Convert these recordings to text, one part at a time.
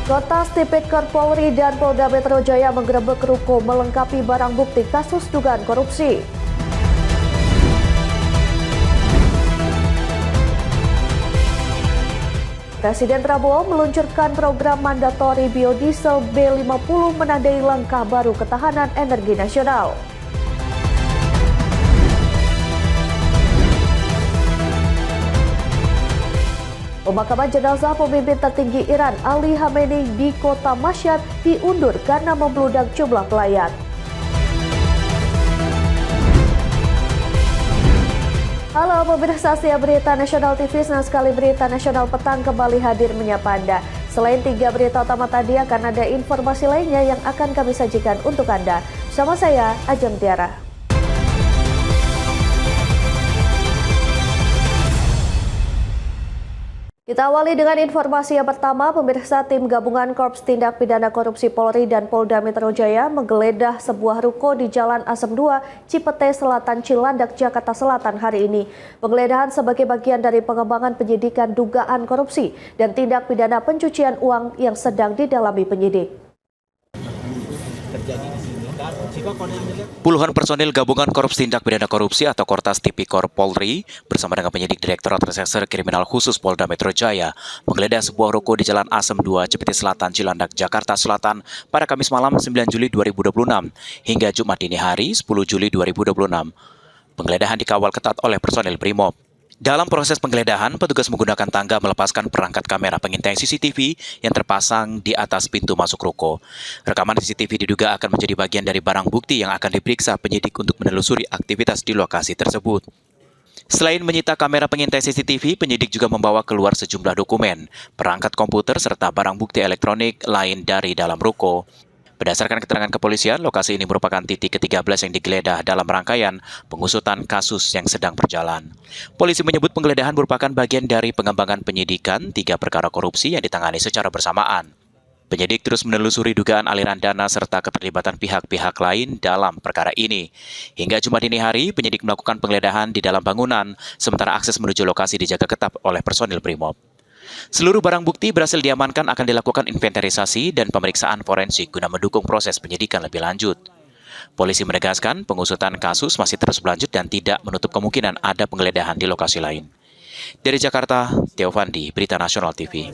Kotas Tipikor Polri dan Polda Metro Jaya menggerebek ruko melengkapi barang bukti kasus dugaan korupsi. Presiden Prabowo meluncurkan program mandatori biodiesel B50 menandai langkah baru ketahanan energi nasional. Pemakaman jenazah pemimpin tertinggi Iran Ali Khamenei di kota Mashhad diundur karena membludak jumlah pelayat. Halo pemirsa Asia Berita Nasional TV, senang sekali Berita Nasional Petang kembali hadir menyapa Anda. Selain 3 berita utama tadi, akan ada informasi lainnya yang akan kami sajikan untuk Anda. Bersama saya, Ajeng Tiara. Kita awali dengan informasi yang pertama, pemirsa. Tim Gabungan Korps Tindak Pidana Korupsi Polri dan Polda Metro Jaya menggeledah sebuah ruko di Jalan Asem 2, Cipete Selatan, Cilandak, Jakarta Selatan hari ini. Penggeledahan sebagai bagian dari pengembangan penyidikan dugaan korupsi dan tindak pidana pencucian uang yang sedang didalami penyidik. Puluhan personil Gabungan Korps Tindak Pidana Korupsi atau Kortas Tipikor Polri bersama dengan penyidik Direktorat Reserse Kriminal Khusus Polda Metro Jaya menggeledah sebuah ruko di Jalan Asem 2, Cipete Selatan, Cilandak, Jakarta Selatan pada Kamis malam 9 Juli 2026 hingga Jumat dini hari 10 Juli 2026. Penggeledahan dikawal ketat oleh personil Brimob. Dalam proses penggeledahan, petugas menggunakan tangga melepaskan perangkat kamera pengintai CCTV yang terpasang di atas pintu masuk ruko. Rekaman CCTV diduga akan menjadi bagian dari barang bukti yang akan diperiksa penyidik untuk menelusuri aktivitas di lokasi tersebut. Selain menyita kamera pengintai CCTV, penyidik juga membawa keluar sejumlah dokumen, perangkat komputer, serta barang bukti elektronik lain dari dalam ruko. Berdasarkan keterangan kepolisian, lokasi ini merupakan titik ke-13 yang digeledah dalam rangkaian pengusutan kasus yang sedang berjalan. Polisi menyebut penggeledahan merupakan bagian dari pengembangan penyidikan 3 perkara korupsi yang ditangani secara bersamaan. Penyidik terus menelusuri dugaan aliran dana serta keterlibatan pihak-pihak lain dalam perkara ini. Hingga Jumat dini hari, penyidik melakukan penggeledahan di dalam bangunan, sementara akses menuju lokasi dijaga ketat oleh personil Brimob. Seluruh barang bukti berhasil diamankan, akan dilakukan inventarisasi dan pemeriksaan forensik guna mendukung proses penyidikan lebih lanjut. Polisi menegaskan pengusutan kasus masih terus berlanjut dan tidak menutup kemungkinan ada penggeledahan di lokasi lain. Dari Jakarta, Theo Fandi, Berita Nasional TV.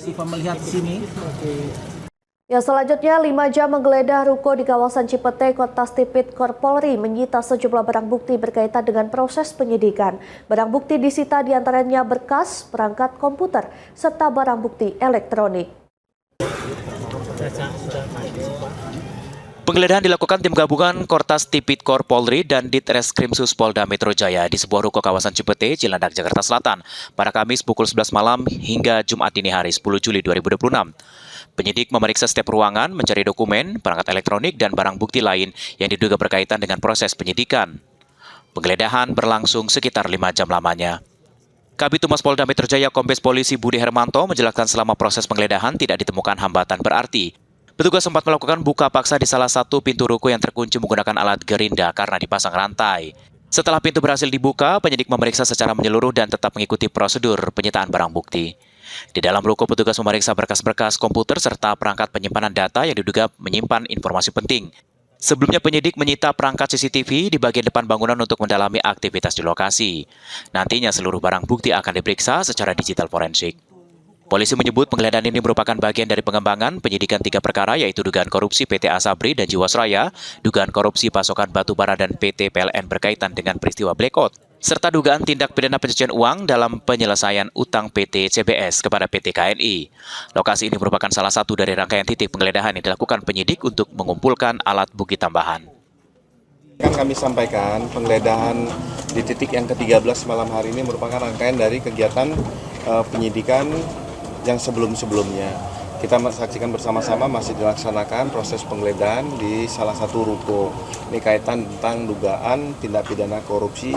Ya, selanjutnya 5 jam menggeledah ruko di kawasan Cipete, Kotas Tipikor Polri menyita sejumlah barang bukti berkaitan dengan proses penyidikan. Barang bukti disita diantaranya berkas, perangkat komputer, serta barang bukti elektronik. Penggeledahan dilakukan tim gabungan Kortas Tipikor Polri dan Ditreskrimsus Polda Metro Jaya di sebuah ruko kawasan Cipete, Cilandak, Jakarta Selatan pada Kamis pukul 11 malam hingga Jumat dini hari 10 Juli 2026. Penyidik memeriksa setiap ruangan, mencari dokumen, perangkat elektronik, dan barang bukti lain yang diduga berkaitan dengan proses penyidikan. Penggeledahan berlangsung sekitar 5 jam lamanya. Kabid Humas Polda Metro Jaya Kombes Polisi Budi Hermanto menjelaskan selama proses penggeledahan tidak ditemukan hambatan berarti. Petugas sempat melakukan buka paksa di salah satu pintu ruko yang terkunci menggunakan alat gerinda karena dipasang rantai. Setelah pintu berhasil dibuka, penyidik memeriksa secara menyeluruh dan tetap mengikuti prosedur penyitaan barang bukti. Di dalam ruko, petugas memeriksa berkas-berkas komputer serta perangkat penyimpanan data yang diduga menyimpan informasi penting. Sebelumnya penyidik menyita perangkat CCTV di bagian depan bangunan untuk mendalami aktivitas di lokasi. Nantinya seluruh barang bukti akan diperiksa secara digital forensik. Polisi menyebut penggeledahan ini merupakan bagian dari pengembangan penyidikan 3 perkara, yaitu dugaan korupsi PT Asabri dan Jiwasraya, dugaan korupsi pasokan batu bara dan PT PLN berkaitan dengan peristiwa blackout, serta dugaan tindak pidana pencucian uang dalam penyelesaian utang PT CBS kepada PT KNI. Lokasi ini merupakan salah satu dari rangkaian titik penggeledahan yang dilakukan penyidik untuk mengumpulkan alat bukti tambahan. Kan kami sampaikan penggeledahan di titik yang ke-13 malam hari ini merupakan rangkaian dari kegiatan penyidikan yang sebelum-sebelumnya. Kita saksikan bersama-sama masih dilaksanakan proses penggeledahan di salah satu ruko. Ini kaitan tentang dugaan tindak pidana korupsi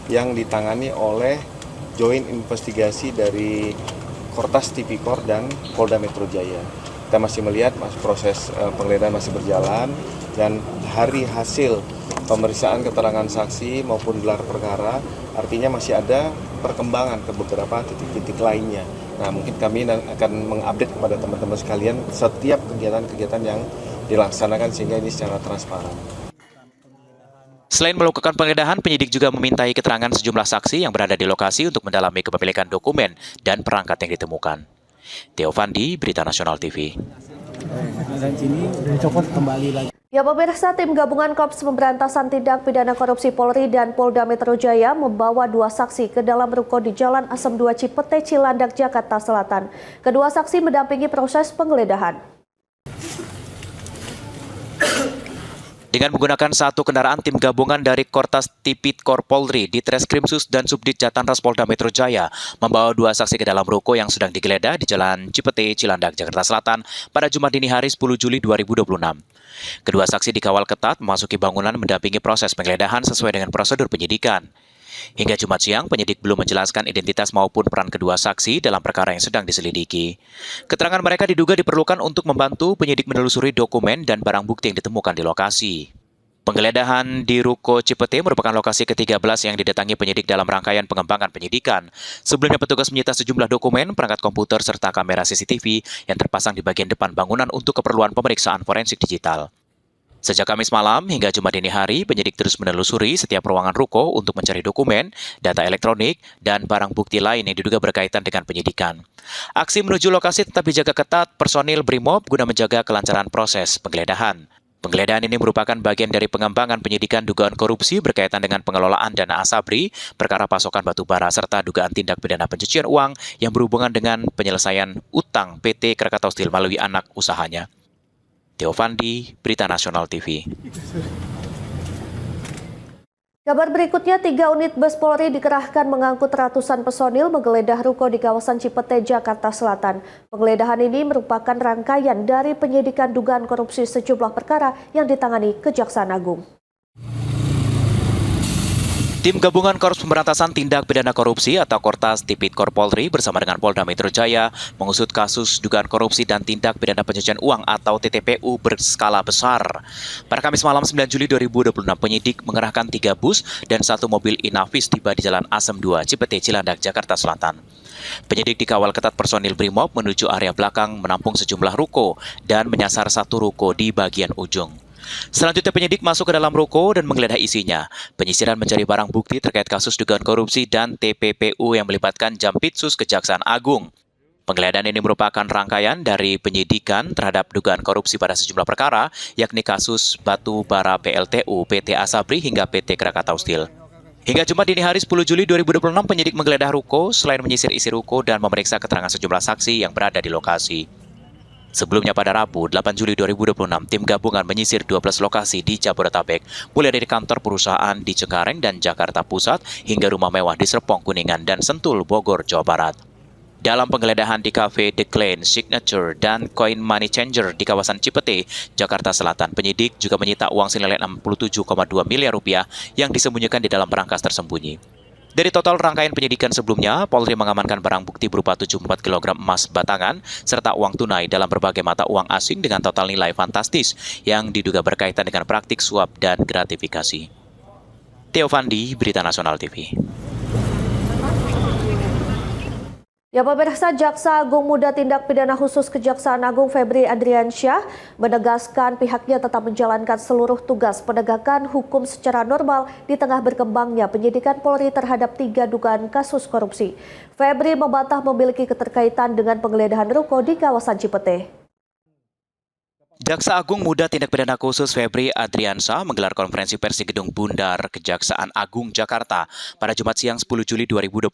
yang ditangani oleh joint investigasi dari Kortas Tipikor dan Polda Metro Jaya. Kita masih melihat proses penggeledahan masih berjalan dan hari hasil pemeriksaan keterangan saksi maupun gelar perkara artinya masih ada perkembangan ke beberapa titik-titik lainnya Nah, mungkin kami akan mengupdate kepada teman-teman sekalian setiap kegiatan-kegiatan yang dilaksanakan sehingga ini secara transparan. Selain melakukan penggeledahan, penyidik juga memintai keterangan sejumlah saksi yang berada di lokasi untuk mendalami kepemilikan dokumen dan perangkat yang ditemukan. Theo Fandi, Berita Nasional TV. Dan sini udah dicopot kembali lagi. Ya pemirsa, tim gabungan Korps Pemberantasan Tindak Pidana Korupsi Polri dan Polda Metro Jaya membawa 2 saksi ke dalam ruko di Jalan Asem 2 Cipete, Cilandak, Jakarta Selatan. Kedua saksi mendampingi proses penggeledahan. Dengan menggunakan satu kendaraan, tim gabungan dari Kortas Tipikor Polri, Ditreskrimsus dan Subdit Jatanras Polda Metro Jaya membawa 2 saksi ke dalam ruko yang sedang digeledah di Jalan Cipete, Cilandak, Jakarta Selatan pada Jumat dini hari 10 Juli 2026. Kedua saksi dikawal ketat memasuki bangunan mendampingi proses penggeledahan sesuai dengan prosedur penyidikan. Hingga Jumat siang, penyidik belum menjelaskan identitas maupun peran kedua saksi dalam perkara yang sedang diselidiki. Keterangan mereka diduga diperlukan untuk membantu penyidik menelusuri dokumen dan barang bukti yang ditemukan di lokasi. Penggeledahan di ruko Cipete merupakan lokasi ke-13 yang didatangi penyidik dalam rangkaian pengembangan penyidikan. Sebelumnya petugas menyita sejumlah dokumen, perangkat komputer, serta kamera CCTV yang terpasang di bagian depan bangunan untuk keperluan pemeriksaan forensik digital. Sejak Kamis malam hingga Jumat dini hari, penyidik terus menelusuri setiap ruangan ruko untuk mencari dokumen, data elektronik, dan barang bukti lain yang diduga berkaitan dengan penyidikan. Aksi menuju lokasi tetap dijaga ketat personil BRIMOB guna menjaga kelancaran proses penggeledahan. Penggeledahan ini merupakan bagian dari pengembangan penyidikan dugaan korupsi berkaitan dengan pengelolaan dana Asabri, perkara pasokan batu bara, serta dugaan tindak pidana pencucian uang yang berhubungan dengan penyelesaian utang PT Krakatau Steel melalui anak usahanya. Theo Fandi, Berita Nasional TV. Kabar berikutnya, 3 unit bus Polri dikerahkan mengangkut ratusan personil menggeledah ruko di kawasan Cipete, Jakarta Selatan. Penggeledahan ini merupakan rangkaian dari penyidikan dugaan korupsi sejumlah perkara yang ditangani Kejaksaan Agung. Tim Gabungan Korps Pemberantasan Tindak Pidana Korupsi atau Kortas Tipikor Polri bersama dengan Polda Metro Jaya mengusut kasus dugaan korupsi dan tindak pidana pencucian uang atau TTPU berskala besar. Pada Kamis malam 9 Juli 2026, penyidik mengerahkan 3 bus dan 1 mobil Inavis tiba di Jalan Asem 2, Cipete, Cilandak, Jakarta Selatan. Penyidik dikawal ketat personil BRIMOB menuju area belakang menampung sejumlah ruko dan menyasar satu ruko di bagian ujung. Selanjutnya penyidik masuk ke dalam ruko dan menggeledah isinya. Penyisiran mencari barang bukti terkait kasus dugaan korupsi dan TPPU yang melibatkan Jampitsus Kejaksaan Agung. Penggeledahan ini merupakan rangkaian dari penyidikan terhadap dugaan korupsi pada sejumlah perkara, yakni kasus batu bara PLTU, PT Asabri hingga PT Krakatau Steel. Hingga Jumat dini hari 10 Juli 2026, penyidik menggeledah ruko selain menyisir isi ruko dan memeriksa keterangan sejumlah saksi yang berada di lokasi. Sebelumnya pada Rabu, 8 Juli 2026, tim gabungan menyisir 12 lokasi di Jabodetabek, mulai dari kantor perusahaan di Cengkareng dan Jakarta Pusat hingga rumah mewah di Serpong, Kuningan, dan Sentul, Bogor, Jawa Barat. Dalam penggeledahan di Cafe The Clan, Signature, dan Coin Money Changer di kawasan Cipete, Jakarta Selatan, penyidik juga menyita uang senilai 67,2 miliar rupiah yang disembunyikan di dalam berangkas tersembunyi. Dari total rangkaian penyidikan sebelumnya, Polri mengamankan barang bukti berupa 74 kg emas batangan serta uang tunai dalam berbagai mata uang asing dengan total nilai fantastis yang diduga berkaitan dengan praktik suap dan gratifikasi. Theo Fandi, Berita Nasional TV. Ya pemirsa, Jaksa Agung Muda Tindak Pidana Khusus Kejaksaan Agung Febri Adriansyah menegaskan pihaknya tetap menjalankan seluruh tugas penegakan hukum secara normal di tengah berkembangnya penyidikan Polri terhadap 3 dugaan kasus korupsi. Febri membantah memiliki keterkaitan dengan penggeledahan ruko di kawasan Cipete. Jaksa Agung Muda Tindak Pidana Khusus Febri Adriansyah menggelar konferensi pers di Gedung Bundar Kejaksaan Agung Jakarta pada Jumat siang 10 Juli 2026.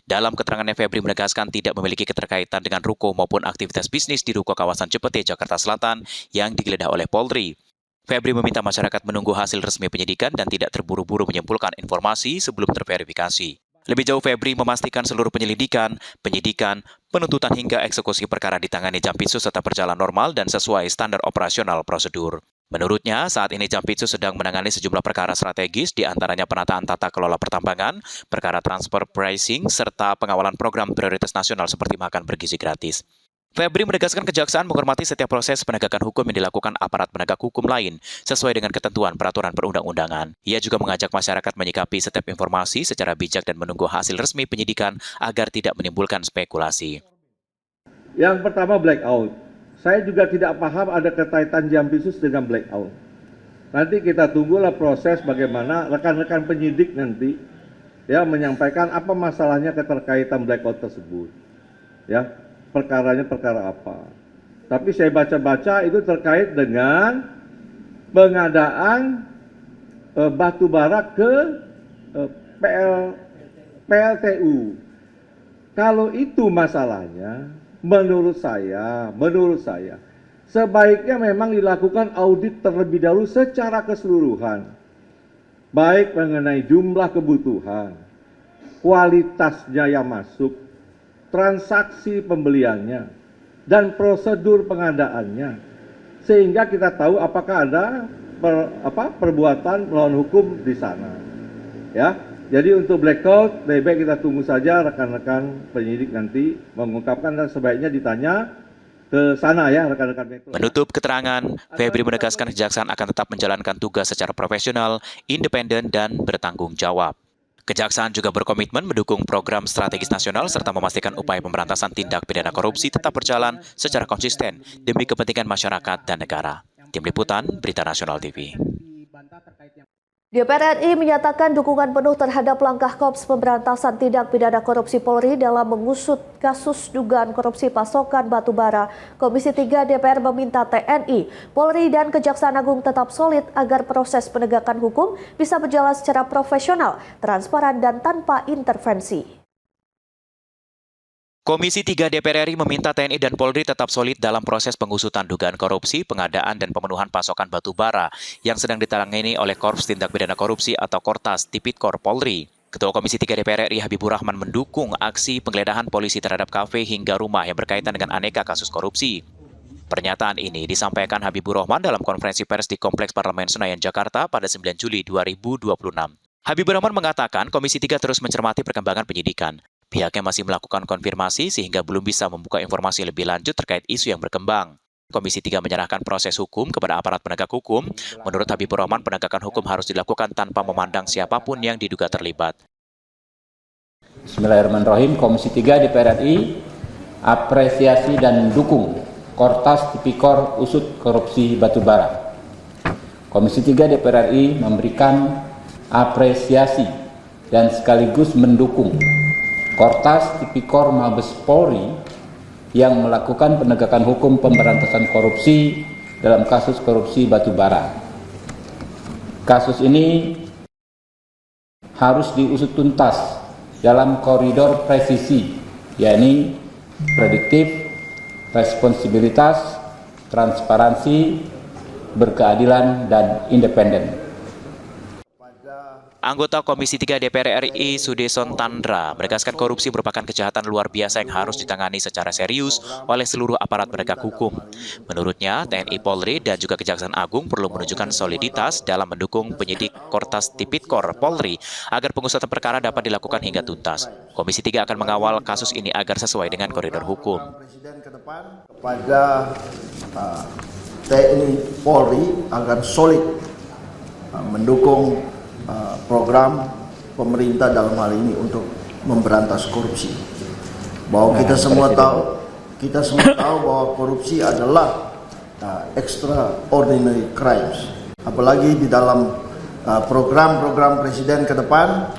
Dalam keterangannya, Febri menegaskan tidak memiliki keterkaitan dengan ruko maupun aktivitas bisnis di ruko kawasan Cipete, Jakarta Selatan yang digeledah oleh Polri. Febri meminta masyarakat menunggu hasil resmi penyidikan dan tidak terburu-buru menyimpulkan informasi sebelum terverifikasi. Lebih jauh, Febri memastikan seluruh penyelidikan, penyidikan, penuntutan hingga eksekusi perkara ditangani Jampitsus tetap berjalan normal dan sesuai standar operasional prosedur. Menurutnya, saat ini Jampitsus sedang menangani sejumlah perkara strategis, di antaranya penataan tata kelola pertambangan, perkara transfer pricing, serta pengawalan program prioritas nasional seperti makan bergizi gratis. Febri menegaskan kejaksaan menghormati setiap proses penegakan hukum yang dilakukan aparat penegak hukum lain sesuai dengan ketentuan peraturan perundang-undangan. Ia juga mengajak masyarakat menyikapi setiap informasi secara bijak dan menunggu hasil resmi penyidikan agar tidak menimbulkan spekulasi. Yang pertama blackout. Saya juga tidak paham ada kaitan Jampisus dengan blackout. Nanti kita tunggulah proses bagaimana rekan-rekan penyidik nanti ya menyampaikan apa masalahnya keterkaitan blackout tersebut. Ya. Perkaranya perkara apa. Tapi saya baca-baca itu terkait dengan pengadaan batu bara ke PLTU. Kalau itu masalahnya, menurut saya, sebaiknya memang dilakukan audit terlebih dahulu secara keseluruhan. Baik mengenai jumlah kebutuhan, kualitasnya yang masuk, transaksi pembeliannya, dan prosedur pengadaannya, sehingga kita tahu apakah ada perbuatan melawan hukum di sana. Ya, jadi untuk blackout, lebih baik kita tunggu saja rekan-rekan penyidik nanti mengungkapkan dan sebaiknya ditanya ke sana ya rekan-rekan metro. Menutup keterangan, Febri menegaskan kejaksaan akan tetap menjalankan tugas secara profesional, independen, dan bertanggung jawab. Kejaksaan juga berkomitmen mendukung program strategis nasional serta memastikan upaya pemberantasan tindak pidana korupsi tetap berjalan secara konsisten demi kepentingan masyarakat dan negara. Tim Liputan, Berita Nasional TV. DPR RI menyatakan dukungan penuh terhadap langkah Korps Pemberantasan Tindak Pidana Korupsi Polri dalam mengusut kasus dugaan korupsi pasokan batubara. Komisi 3 DPR meminta TNI, Polri, dan Kejaksaan Agung tetap solid agar proses penegakan hukum bisa berjalan secara profesional, transparan, dan tanpa intervensi. Komisi 3 DPR RI meminta TNI dan Polri tetap solid dalam proses pengusutan dugaan korupsi, pengadaan dan pemenuhan pasokan batu bara yang sedang ditangani oleh Korps Tindak Pidana Korupsi atau Kortas Tipikor Polri. Ketua Komisi 3 DPR RI Habibur Rahman mendukung aksi penggeledahan polisi terhadap kafe hingga rumah yang berkaitan dengan aneka kasus korupsi. Pernyataan ini disampaikan Habibur Rahman dalam konferensi pers di Kompleks Parlemen Senayan, Jakarta pada 9 Juli 2026. Habibur Rahman mengatakan Komisi 3 terus mencermati perkembangan penyidikan. Pihaknya masih melakukan konfirmasi sehingga belum bisa membuka informasi lebih lanjut terkait isu yang berkembang. Komisi 3 menyerahkan proses hukum kepada aparat penegak hukum. Menurut Habibur Rahman, penegakan hukum harus dilakukan tanpa memandang siapapun yang diduga terlibat. Bismillahirrahmanirrahim. Komisi 3 DPR RI apresiasi dan dukung Kortas Tipikor usut korupsi batubara. Komisi 3 DPR RI memberikan apresiasi dan sekaligus mendukung Kortas Tipikor Mabes Polri yang melakukan penegakan hukum pemberantasan korupsi dalam kasus korupsi batubara. Kasus ini harus diusut tuntas dalam koridor presisi, yakni prediktif, responsibilitas, transparansi, berkeadilan, dan independen. Anggota Komisi 3 DPR RI Sudeson Tandra menegaskan korupsi merupakan kejahatan luar biasa yang harus ditangani secara serius oleh seluruh aparat penegak hukum. Menurutnya, TNI, Polri, dan juga Kejaksaan Agung perlu menunjukkan soliditas dalam mendukung penyidik Kortas Tipikor Polri agar pengusutan perkara dapat dilakukan hingga tuntas. Komisi 3 akan mengawal kasus ini agar sesuai dengan koridor hukum. Presiden ke depan kepada TNI Polri agar solid mendukung program pemerintah dalam hal ini untuk memberantas korupsi. Bahwa kita semua tahu bahwa korupsi adalah extraordinary crimes. Apalagi di dalam program-program presiden ke depan,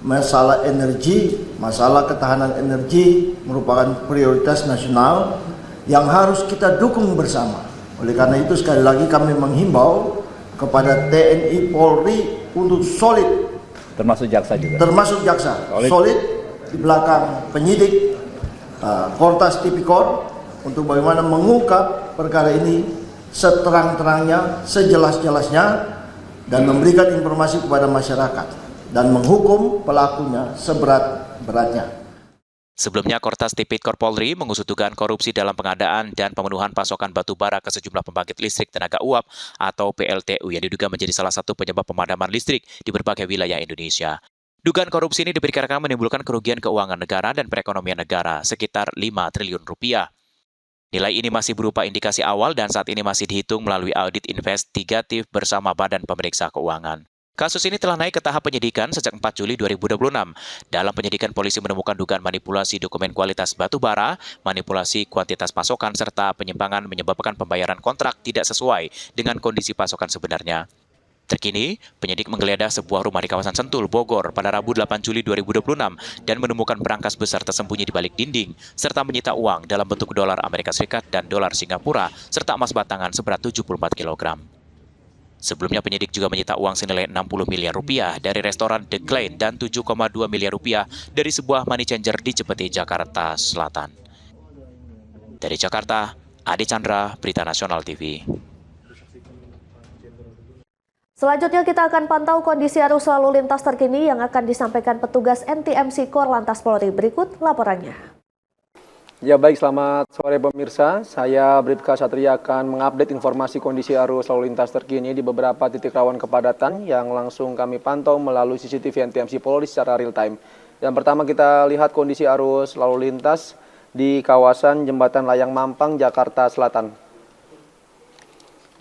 masalah energi, masalah ketahanan energi merupakan prioritas nasional yang harus kita dukung bersama. Oleh karena itu sekali lagi kami menghimbau kepada TNI Polri untuk solid, Termasuk jaksa juga. termasuk jaksa, solid di belakang penyidik Kortas Tipikor untuk bagaimana mengungkap perkara ini seterang-terangnya, sejelas-jelasnya, dan memberikan informasi kepada masyarakat dan menghukum pelakunya seberat-beratnya. Sebelumnya, Kortas Tipikor Polri mengusut dugaan korupsi dalam pengadaan dan pemenuhan pasokan batu bara ke sejumlah pembangkit listrik tenaga uap atau PLTU yang diduga menjadi salah satu penyebab pemadaman listrik di berbagai wilayah Indonesia. Dugaan korupsi ini diperkirakan menimbulkan kerugian keuangan negara dan perekonomian negara sekitar 5 triliun rupiah. Nilai ini masih berupa indikasi awal dan saat ini masih dihitung melalui audit investigatif bersama Badan Pemeriksa Keuangan. Kasus ini telah naik ke tahap penyidikan sejak 4 Juli 2026. Dalam penyidikan, polisi menemukan dugaan manipulasi dokumen kualitas batu bara, manipulasi kuantitas pasokan, serta penyimpangan menyebabkan pembayaran kontrak tidak sesuai dengan kondisi pasokan sebenarnya. Terkini, penyidik menggeledah sebuah rumah di kawasan Sentul, Bogor pada Rabu 8 Juli 2026 dan menemukan berangkas besar tersembunyi di balik dinding, serta menyita uang dalam bentuk dolar Amerika Serikat dan dolar Singapura, serta emas batangan seberat 74 kg. Sebelumnya penyidik juga menyita uang senilai 60 miliar rupiah dari restoran The Klein dan 7,2 miliar rupiah dari sebuah money changer di Cipete, Jakarta Selatan. Dari Jakarta, Adi Chandra, Berita Nasional TV. Selanjutnya kita akan pantau kondisi arus lalu lintas terkini yang akan disampaikan petugas NTMC Korlantas Polri. Berikut laporannya. Ya baik, selamat sore pemirsa. Saya Bribka Satria akan mengupdate informasi kondisi arus lalu lintas terkini di beberapa titik rawan kepadatan yang langsung kami pantau melalui CCTV NTMC Polri secara real time. Yang pertama kita lihat kondisi arus lalu lintas di kawasan Jembatan Layang Mampang, Jakarta Selatan.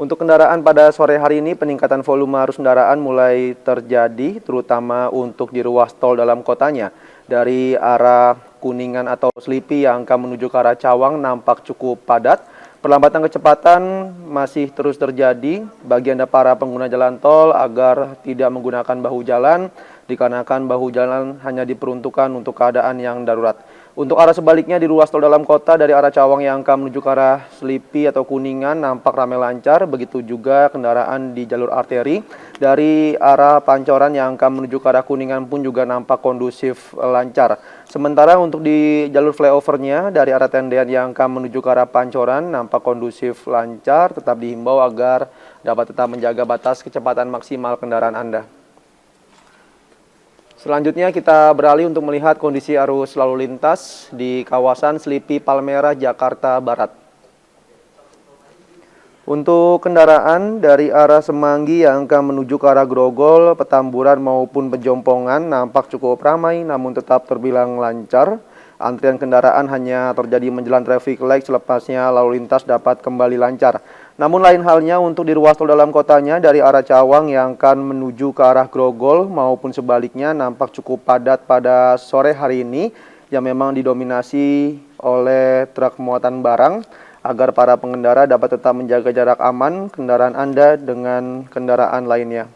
Untuk kendaraan pada sore hari ini, peningkatan volume arus kendaraan mulai terjadi, terutama untuk di ruas tol dalam kotanya. Dari arah Kuningan atau Selipi yang akan menuju ke arah Cawang nampak cukup padat. Perlambatan kecepatan masih terus terjadi bagi Anda para pengguna jalan tol agar tidak menggunakan bahu jalan, dikarenakan bahu jalan hanya diperuntukkan untuk keadaan yang darurat. Untuk arah sebaliknya di ruas tol dalam kota dari arah Cawang yang akan menuju ke arah Selipi atau Kuningan nampak ramai lancar, begitu juga kendaraan di jalur arteri. Dari arah Pancoran yang akan menuju ke arah Kuningan pun juga nampak kondusif lancar. Sementara untuk di jalur flyovernya dari arah Tendean yang akan menuju ke arah Pancoran nampak kondusif lancar, tetap dihimbau agar dapat tetap menjaga batas kecepatan maksimal kendaraan Anda. Selanjutnya kita beralih untuk melihat kondisi arus lalu lintas di kawasan Selipi Palmerah, Jakarta Barat. Untuk kendaraan dari arah Semanggi yang akan menuju ke arah Grogol, Petamburan maupun Pejompongan nampak cukup ramai namun tetap terbilang lancar. Antrian kendaraan hanya terjadi menjelang traffic light, selepasnya lalu lintas dapat kembali lancar. Namun lain halnya untuk di ruas tol dalam kotanya dari arah Cawang yang akan menuju ke arah Grogol maupun sebaliknya nampak cukup padat pada sore hari ini yang memang didominasi oleh truk muatan barang agar para pengendara dapat tetap menjaga jarak aman kendaraan Anda dengan kendaraan lainnya.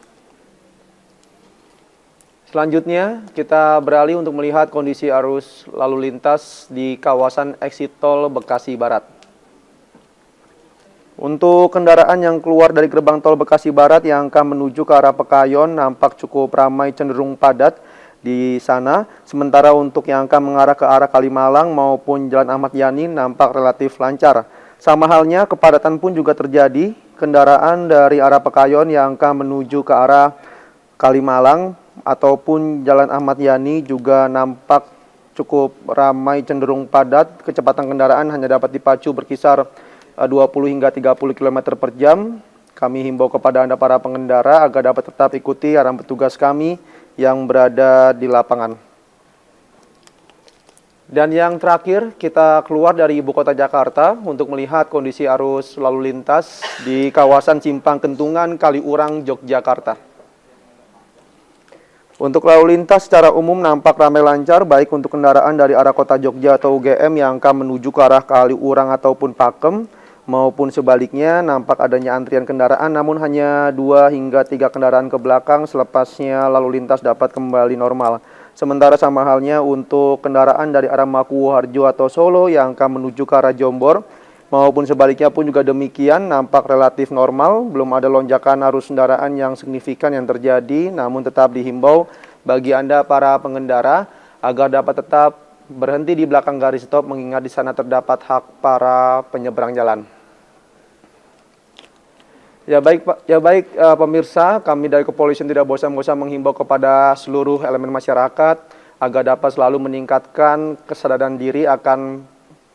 Selanjutnya kita beralih untuk melihat kondisi arus lalu lintas di kawasan exit tol Bekasi Barat. Untuk kendaraan yang keluar dari gerbang tol Bekasi Barat yang akan menuju ke arah Pekayon nampak cukup ramai, cenderung padat di sana. Sementara untuk yang akan mengarah ke arah Kalimalang maupun Jalan Ahmad Yani nampak relatif lancar. Sama halnya kepadatan pun juga terjadi. Kendaraan dari arah Pekayon yang akan menuju ke arah Kalimalang ataupun Jalan Ahmad Yani juga nampak cukup ramai, cenderung padat. Kecepatan kendaraan hanya dapat dipacu berkisar 20 hingga 30 km per jam. Kami himbau kepada Anda para pengendara agar dapat tetap ikuti arahan petugas kami yang berada di lapangan. Dan yang terakhir, kita keluar dari ibu kota Jakarta untuk melihat kondisi arus lalu lintas di kawasan Simpang Kentungan, Kaliurang, Yogyakarta. Untuk lalu lintas secara umum nampak ramai lancar, baik untuk kendaraan dari arah kota Jogja atau UGM yang akan menuju ke arah Kaliurang ataupun Pakem, maupun sebaliknya nampak adanya antrian kendaraan namun hanya 2 hingga 3 kendaraan ke belakang, selepasnya lalu lintas dapat kembali normal. Sementara sama halnya untuk kendaraan dari arah Makuharjo atau Solo yang akan menuju ke arah Jombor maupun sebaliknya pun juga demikian nampak relatif normal, belum ada lonjakan arus kendaraan yang signifikan yang terjadi, namun tetap dihimbau bagi Anda para pengendara agar dapat tetap berhenti di belakang garis stop mengingat di sana terdapat hak para penyeberang jalan. Ya baik pemirsa, kami dari kepolisian tidak bosan-bosan menghimbau kepada seluruh elemen masyarakat agar dapat selalu meningkatkan kesadaran diri akan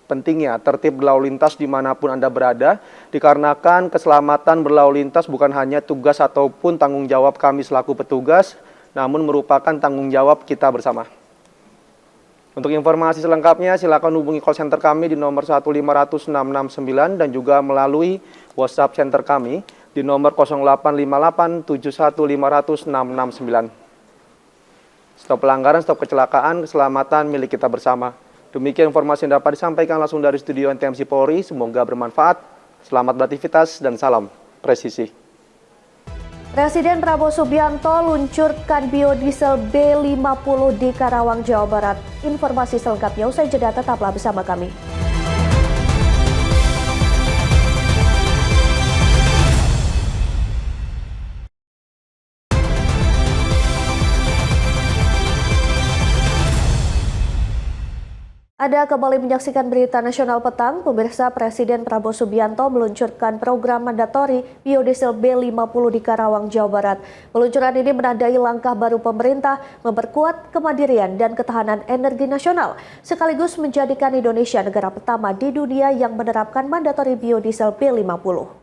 pentingnya tertib berlalu lintas dimanapun Anda berada, dikarenakan keselamatan berlalu lintas bukan hanya tugas ataupun tanggung jawab kami selaku petugas, namun merupakan tanggung jawab kita bersama. Untuk informasi selengkapnya silakan hubungi call center kami di nomor 1500669 dan juga melalui WhatsApp center kami di nomor 085871500669. Stop pelanggaran, stop kecelakaan, keselamatan milik kita bersama. Demikian informasi yang dapat disampaikan langsung dari studio NTMC Polri. Semoga bermanfaat. Selamat beraktivitas dan salam presisi. Presiden Prabowo Subianto luncurkan biodiesel B50 di Karawang, Jawa Barat. Informasi selengkapnya usai jeda, tetaplah bersama kami. Anda kembali menyaksikan berita nasional petang. Pemirsa, Presiden Prabowo Subianto meluncurkan program mandatori biodiesel B50 di Karawang, Jawa Barat. Peluncuran ini menandai langkah baru pemerintah memperkuat kemandirian dan ketahanan energi nasional, sekaligus menjadikan Indonesia negara pertama di dunia yang menerapkan mandatori biodiesel B50.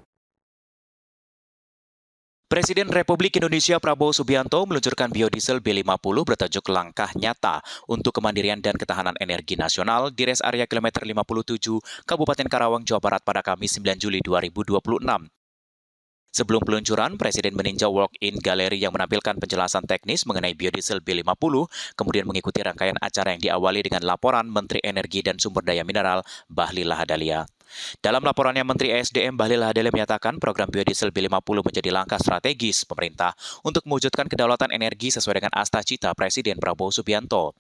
Presiden Republik Indonesia Prabowo Subianto meluncurkan biodiesel B50 bertajuk Langkah Nyata untuk Kemandirian dan Ketahanan Energi Nasional di Res Area Kilometer 57, Kabupaten Karawang, Jawa Barat pada Kamis 9 Juli 2026. Sebelum peluncuran, Presiden meninjau walk-in galeri yang menampilkan penjelasan teknis mengenai biodiesel B50, kemudian mengikuti rangkaian acara yang diawali dengan laporan Menteri Energi dan Sumber Daya Mineral Bahlil Lahadalia. Dalam laporannya, Menteri ESDM Bahlil Lahadalia menyatakan program biodiesel B50 menjadi langkah strategis pemerintah untuk mewujudkan kedaulatan energi sesuai dengan asta-cita Presiden Prabowo Subianto.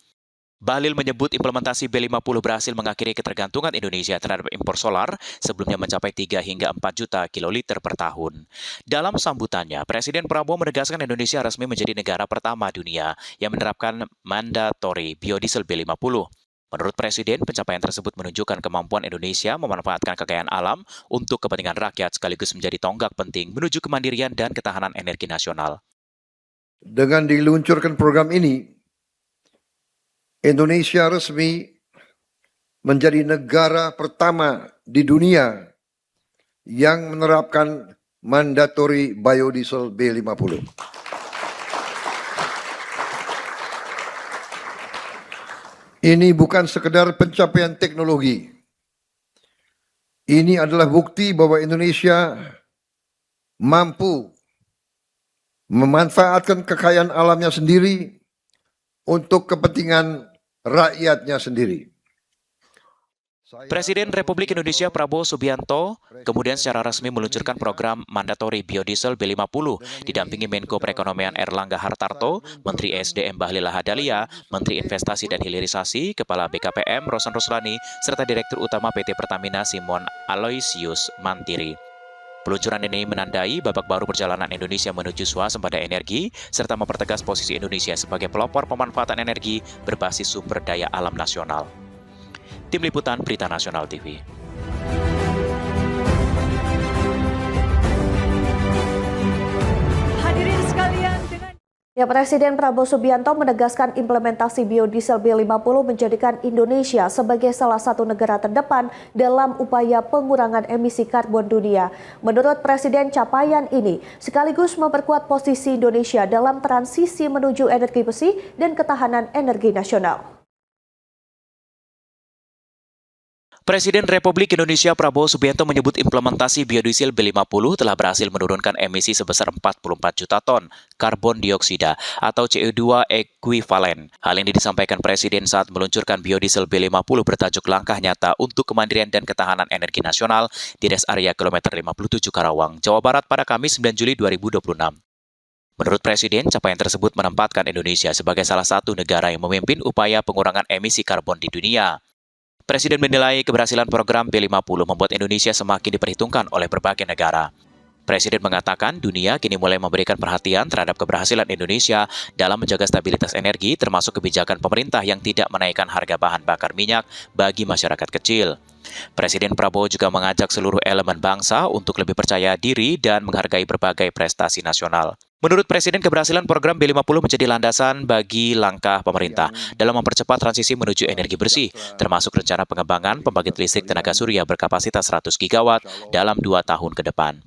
Bahlil menyebut implementasi B50 berhasil mengakhiri ketergantungan Indonesia terhadap impor solar sebelumnya mencapai 3 hingga 4 juta kiloliter per tahun. Dalam sambutannya, Presiden Prabowo menegaskan Indonesia resmi menjadi negara pertama dunia yang menerapkan mandatori biodiesel B50. Menurut Presiden, pencapaian tersebut menunjukkan kemampuan Indonesia memanfaatkan kekayaan alam untuk kepentingan rakyat sekaligus menjadi tonggak penting menuju kemandirian dan ketahanan energi nasional. Dengan diluncurkan program ini, Indonesia resmi menjadi negara pertama di dunia yang menerapkan mandatori biodiesel B50. Ini bukan sekedar pencapaian teknologi. Ini adalah bukti bahwa Indonesia mampu memanfaatkan kekayaan alamnya sendiri untuk kepentingan rakyatnya sendiri. Presiden Republik Indonesia Prabowo Subianto kemudian secara resmi meluncurkan program mandatori biodiesel B50 didampingi Menko Perekonomian Erlangga Hartarto, Menteri ESDM Bahlil Lahadalia, Menteri Investasi dan Hilirisasi, Kepala BKPM Rosan Ruslani, serta Direktur Utama PT Pertamina Simon Aloysius Mantiri. Peluncuran ini menandai babak baru perjalanan Indonesia menuju swasembada energi, serta mempertegas posisi Indonesia sebagai pelopor pemanfaatan energi berbasis sumber daya alam nasional. Tim Liputan Berita Nasional TV. Hadirin sekalian, Presiden Prabowo Subianto menegaskan implementasi biodiesel B50 menjadikan Indonesia sebagai salah satu negara terdepan dalam upaya pengurangan emisi karbon dunia. Menurut Presiden, capaian ini sekaligus memperkuat posisi Indonesia dalam transisi menuju energi bersih dan ketahanan energi nasional. Presiden Republik Indonesia Prabowo Subianto menyebut implementasi biodiesel B50 telah berhasil menurunkan emisi sebesar 44 juta ton karbon dioksida atau CO2 ekuivalen. Hal ini disampaikan Presiden saat meluncurkan biodiesel B50 bertajuk Langkah Nyata untuk Kemandirian dan Ketahanan Energi Nasional di Res Area Kilometer 57 Karawang, Jawa Barat pada Kamis 9 Juli 2026. Menurut Presiden, capaian tersebut menempatkan Indonesia sebagai salah satu negara yang memimpin upaya pengurangan emisi karbon di dunia. Presiden menilai keberhasilan program B50 membuat Indonesia semakin diperhitungkan oleh berbagai negara. Presiden mengatakan dunia kini mulai memberikan perhatian terhadap keberhasilan Indonesia dalam menjaga stabilitas energi termasuk kebijakan pemerintah yang tidak menaikkan harga bahan bakar minyak bagi masyarakat kecil. Presiden Prabowo juga mengajak seluruh elemen bangsa untuk lebih percaya diri dan menghargai berbagai prestasi nasional. Menurut Presiden, keberhasilan program B50 menjadi landasan bagi langkah pemerintah dalam mempercepat transisi menuju energi bersih, termasuk rencana pengembangan pembangkit listrik tenaga surya berkapasitas 100 gigawatt dalam 2 tahun ke depan.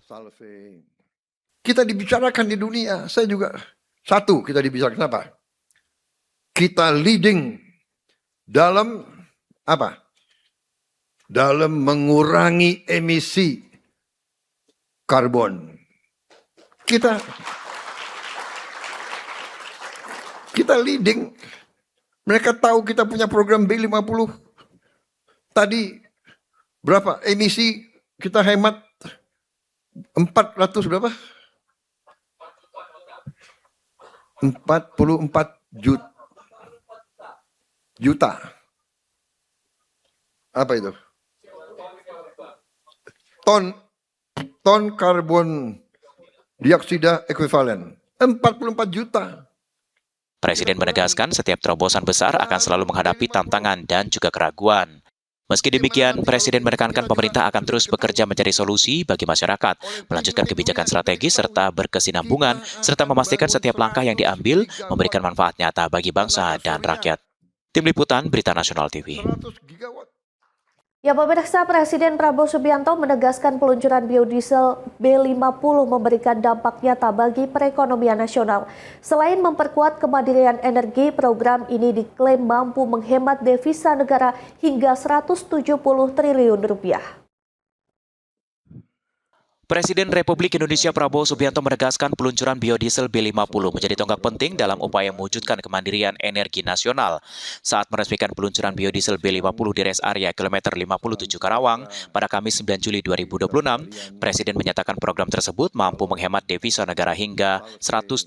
Kita dibicarakan di dunia, saya juga kita dibicarakan apa? Kita leading dalam apa? Dalam mengurangi emisi karbon. Kita leading. Mereka tahu kita punya program B50. Tadi berapa emisi kita hemat? 400 berapa? 44 juta. Apa itu? Ton karbon dioksida ekuivalen. 44 juta. Presiden menegaskan setiap terobosan besar akan selalu menghadapi tantangan dan juga keraguan. Meski demikian, Presiden menekankan pemerintah akan terus bekerja mencari solusi bagi masyarakat, melanjutkan kebijakan strategis serta berkesinambungan, serta memastikan setiap langkah yang diambil memberikan manfaat nyata bagi bangsa dan rakyat. Tim Liputan Berita Nasional TV. 100 gigawatt. Ya pemirsa, Presiden Prabowo Subianto menegaskan peluncuran biodiesel B50 memberikan dampak nyata bagi perekonomian nasional. Selain memperkuat kemandirian energi, program ini diklaim mampu menghemat devisa negara hingga 170 triliun rupiah. Presiden Republik Indonesia Prabowo Subianto menegaskan peluncuran biodiesel B50 menjadi tonggak penting dalam upaya mewujudkan kemandirian energi nasional. Saat meresmikan peluncuran biodiesel B50 di rest area kilometer 57 Karawang pada Kamis 9 Juli 2026, Presiden menyatakan program tersebut mampu menghemat devisa negara hingga 170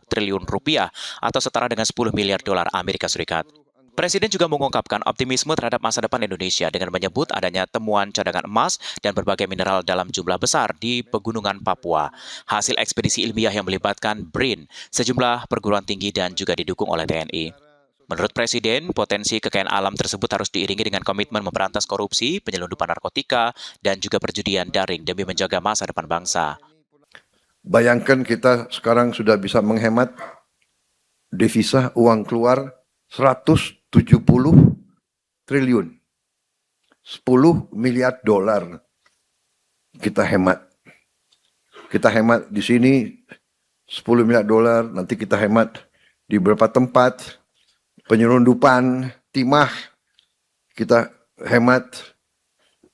triliun rupiah atau setara dengan 10 miliar dolar Amerika Serikat. Presiden juga mengungkapkan optimisme terhadap masa depan Indonesia dengan menyebut adanya temuan cadangan emas dan berbagai mineral dalam jumlah besar di pegunungan Papua. Hasil ekspedisi ilmiah yang melibatkan BRIN, sejumlah perguruan tinggi dan juga didukung oleh TNI. Menurut Presiden, potensi kekayaan alam tersebut harus diiringi dengan komitmen memberantas korupsi, penyelundupan narkotika, dan juga perjudian daring demi menjaga masa depan bangsa. Bayangkan kita sekarang sudah bisa menghemat devisa uang keluar 170 triliun. 10 miliar dolar kita hemat. Kita hemat di sini 10 miliar dolar, nanti kita hemat di beberapa tempat, penyelundupan, timah, kita hemat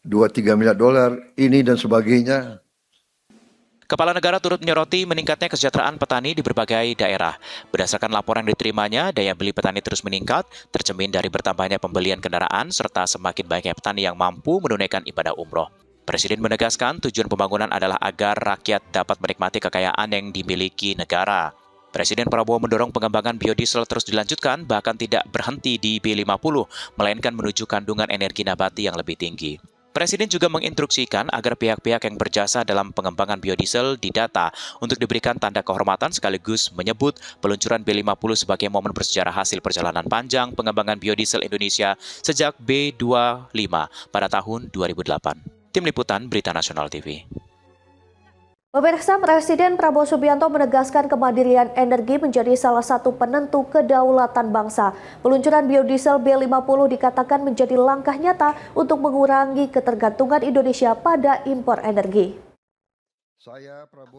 2-3 miliar dolar, ini dan sebagainya. Kepala negara turut menyoroti meningkatnya kesejahteraan petani di berbagai daerah. Berdasarkan laporan yang diterimanya, daya beli petani terus meningkat, tercermin dari bertambahnya pembelian kendaraan, serta semakin banyaknya petani yang mampu menunaikan ibadah umroh. Presiden menegaskan tujuan pembangunan adalah agar rakyat dapat menikmati kekayaan yang dimiliki negara. Presiden Prabowo mendorong pengembangan biodiesel terus dilanjutkan, bahkan tidak berhenti di B50, melainkan menuju kandungan energi nabati yang lebih tinggi. Presiden juga menginstruksikan agar pihak-pihak yang berjasa dalam pengembangan biodiesel didata untuk diberikan tanda kehormatan sekaligus menyebut peluncuran B50 sebagai momen bersejarah hasil perjalanan panjang pengembangan biodiesel Indonesia sejak B25 pada tahun 2008. Tim Liputan Berita Nasional TV. Pemirsa, Presiden Prabowo Subianto menegaskan kemandirian energi menjadi salah satu penentu kedaulatan bangsa. Peluncuran biodiesel B50 dikatakan menjadi langkah nyata untuk mengurangi ketergantungan Indonesia pada impor energi.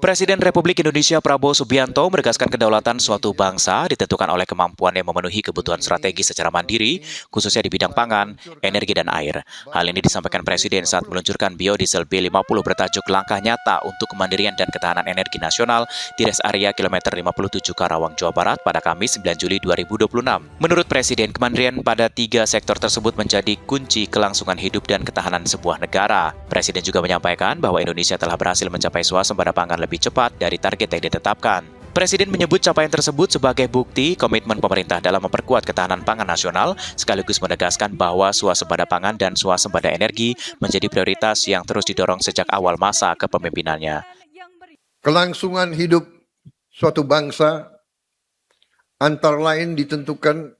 Presiden Republik Indonesia Prabowo Subianto menegaskan kedaulatan suatu bangsa ditentukan oleh kemampuannya memenuhi kebutuhan strategis secara mandiri, khususnya di bidang pangan, energi, dan air. Hal ini disampaikan Presiden saat meluncurkan biodiesel B50 bertajuk Langkah Nyata untuk Kemandirian dan Ketahanan Energi Nasional di rest area kilometer 57 Karawang, Jawa Barat pada Kamis 9 Juli 2026. Menurut Presiden, kemandirian pada 3 sektor tersebut menjadi kunci kelangsungan hidup dan ketahanan sebuah negara. Presiden juga menyampaikan bahwa Indonesia telah berhasil mencapai swasembada pangan lebih cepat dari target yang ditetapkan. Presiden menyebut capaian tersebut sebagai bukti komitmen pemerintah dalam memperkuat ketahanan pangan nasional, sekaligus menegaskan bahwa swasembada pangan dan swasembada energi menjadi prioritas yang terus didorong sejak awal masa kepemimpinannya. Kelangsungan hidup suatu bangsa antara lain ditentukan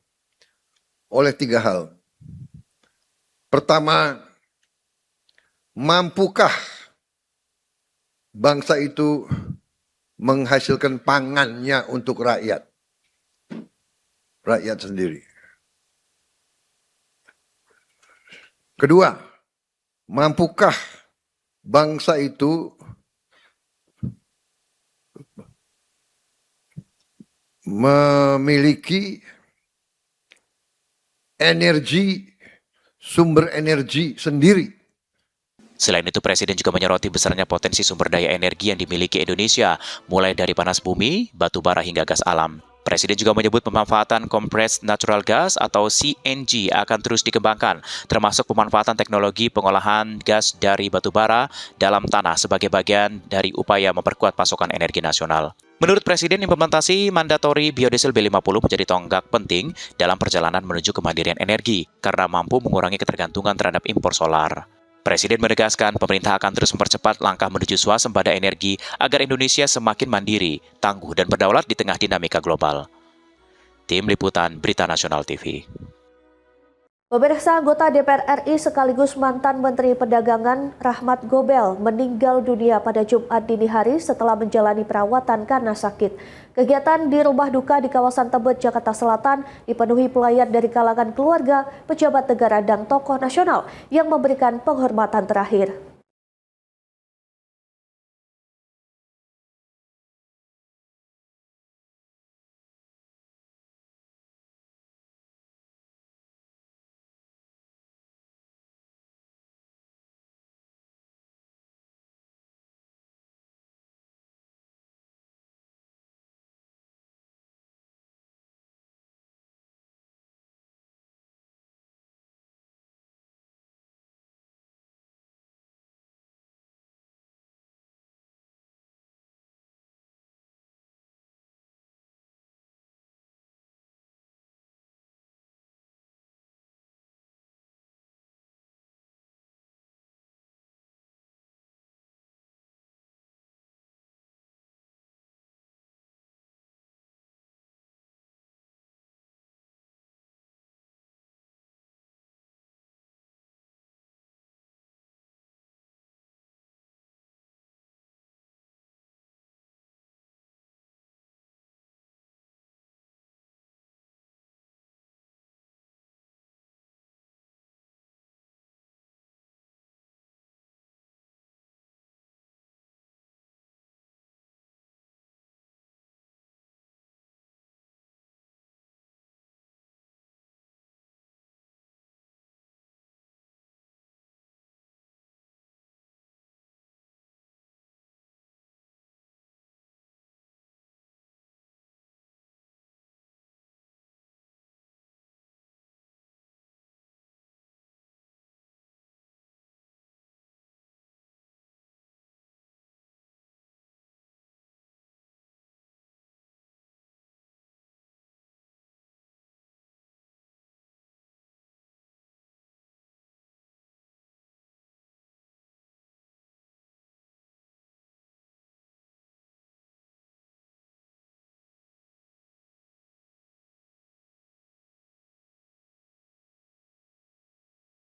oleh 3 hal. Pertama, mampukah bangsa itu menghasilkan pangannya untuk rakyat sendiri. Kedua, mampukah bangsa itu memiliki energi, sumber energi sendiri. Selain itu, Presiden juga menyoroti besarnya potensi sumber daya energi yang dimiliki Indonesia, mulai dari panas bumi, batu bara hingga gas alam. Presiden juga menyebut pemanfaatan compressed natural gas atau CNG akan terus dikembangkan, termasuk pemanfaatan teknologi pengolahan gas dari batu bara dalam tanah sebagai bagian dari upaya memperkuat pasokan energi nasional. Menurut Presiden, implementasi mandatori biodiesel B50 menjadi tonggak penting dalam perjalanan menuju kemandirian energi karena mampu mengurangi ketergantungan terhadap impor solar. Presiden menegaskan pemerintah akan terus mempercepat langkah menuju swasembada energi agar Indonesia semakin mandiri, tangguh, dan berdaulat di tengah dinamika global. Tim Liputan Berita Nasional TV. Pemirsa, anggota DPR RI sekaligus mantan Menteri Perdagangan Rahmat Gobel meninggal dunia pada Jumat dini hari setelah menjalani perawatan karena sakit. Kegiatan di rumah duka di kawasan Tebet, Jakarta Selatan dipenuhi pelayat dari kalangan keluarga, pejabat negara, dan tokoh nasional yang memberikan penghormatan terakhir.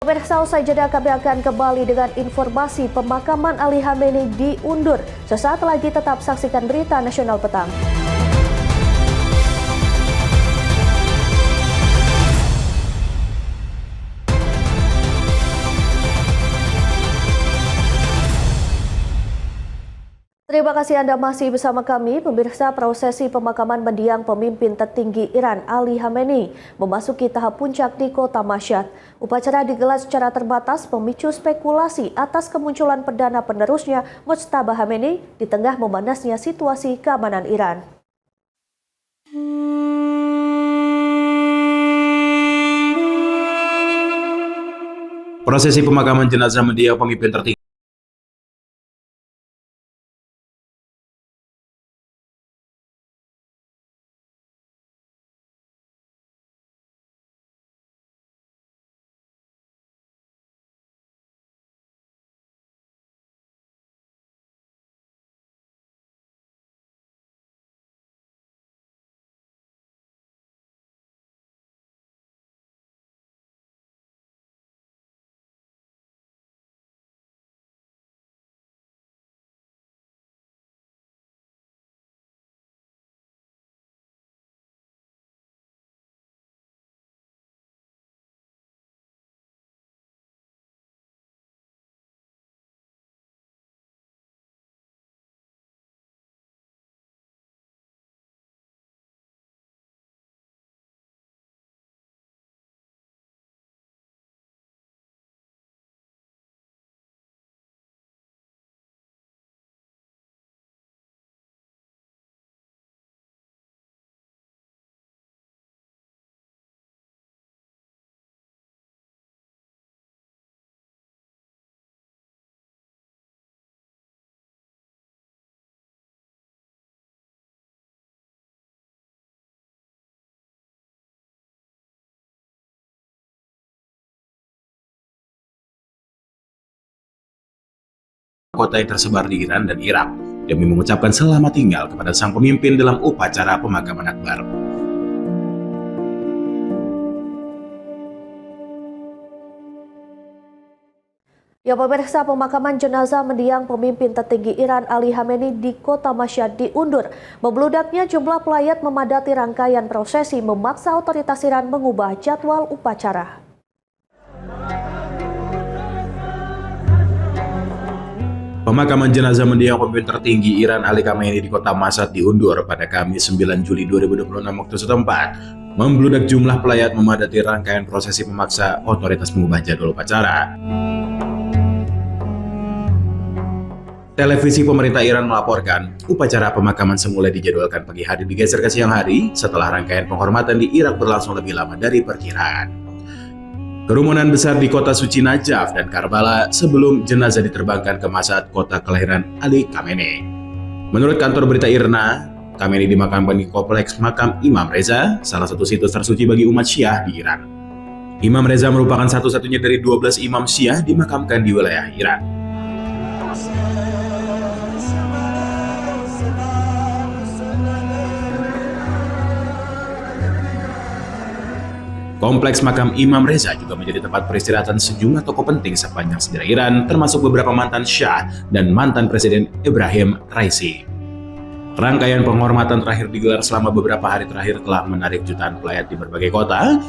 Pemirsa, usai jeda kami akan kembali dengan informasi pemakaman Ali Khamenei diundur. Sesaat lagi tetap saksikan Berita Nasional Petang. Terima kasih Anda masih bersama kami. Pemirsa, prosesi pemakaman mendiang pemimpin tertinggi Iran Ali Khamenei memasuki tahap puncak di kota Mashhad. Upacara digelar secara terbatas memicu spekulasi atas kemunculan perdana penerusnya Mojtaba Khamenei di tengah memanasnya situasi keamanan Iran. Prosesi pemakaman jenazah mendiang pemimpin tertinggi kota yang tersebar di Iran dan Irak demi mengucapkan selamat tinggal kepada sang pemimpin dalam upacara pemakaman akbar. Ya pemirsa, pemakaman jenazah mendiang pemimpin tertinggi Iran Ali Khamenei di kota Mashhad diundur. Membludaknya jumlah pelayat memadati rangkaian prosesi memaksa otoritas Iran mengubah jadwal upacara. Pemakaman jenazah mendiang pemimpin tertinggi Iran Ali Khamenei di kota Mashhad diundur pada Kamis 9 Juli 2026 waktu setempat. Membludak jumlah pelayat memadati rangkaian prosesi memaksa otoritas mengubah jadwal upacara. Televisi pemerintah Iran melaporkan, upacara pemakaman semula dijadwalkan pagi hari digeser ke siang hari setelah rangkaian penghormatan di Irak berlangsung lebih lama dari perkiraan. Kerumunan besar di kota suci Najaf dan Karbala sebelum jenazah diterbangkan ke Mashhad, kota kelahiran Ali Khamenei. Menurut kantor berita IRNA, Khamenei dimakamkan di kompleks makam Imam Reza, salah satu situs tersuci bagi umat Syiah di Iran. Imam Reza merupakan satu-satunya dari 12 imam Syiah dimakamkan di wilayah Iran. Kompleks makam Imam Reza juga menjadi tempat peristirahatan sejumlah tokoh penting sepanjang sejarah Iran, termasuk beberapa mantan Syah dan mantan Presiden Ibrahim Raisi. Rangkaian penghormatan terakhir digelar selama beberapa hari terakhir telah menarik jutaan pelayat di berbagai kota.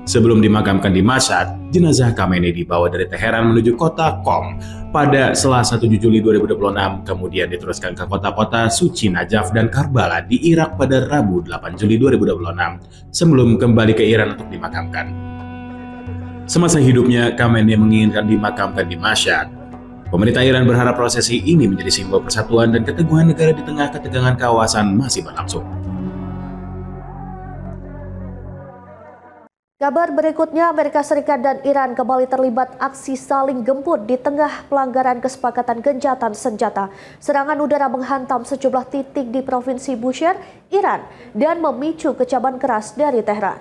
Sebelum dimakamkan di Mashhad, jenazah Khamenei dibawa dari Teheran menuju kota Qom pada Selasa 7 Juli 2026, kemudian diteruskan ke kota-kota suci Najaf dan Karbala di Irak pada Rabu 8 Juli 2026, sebelum kembali ke Iran untuk dimakamkan. Semasa hidupnya, Khamenei menginginkan dimakamkan di Mashhad. Pemerintah Iran berharap prosesi ini menjadi simbol persatuan dan keteguhan negara di tengah ketegangan kawasan masih berlangsung. Kabar berikutnya, Amerika Serikat dan Iran kembali terlibat aksi saling gempur di tengah pelanggaran kesepakatan gencatan senjata. Serangan udara menghantam sejumlah titik di Provinsi Bushehr, Iran, dan memicu kecaman keras dari Teheran.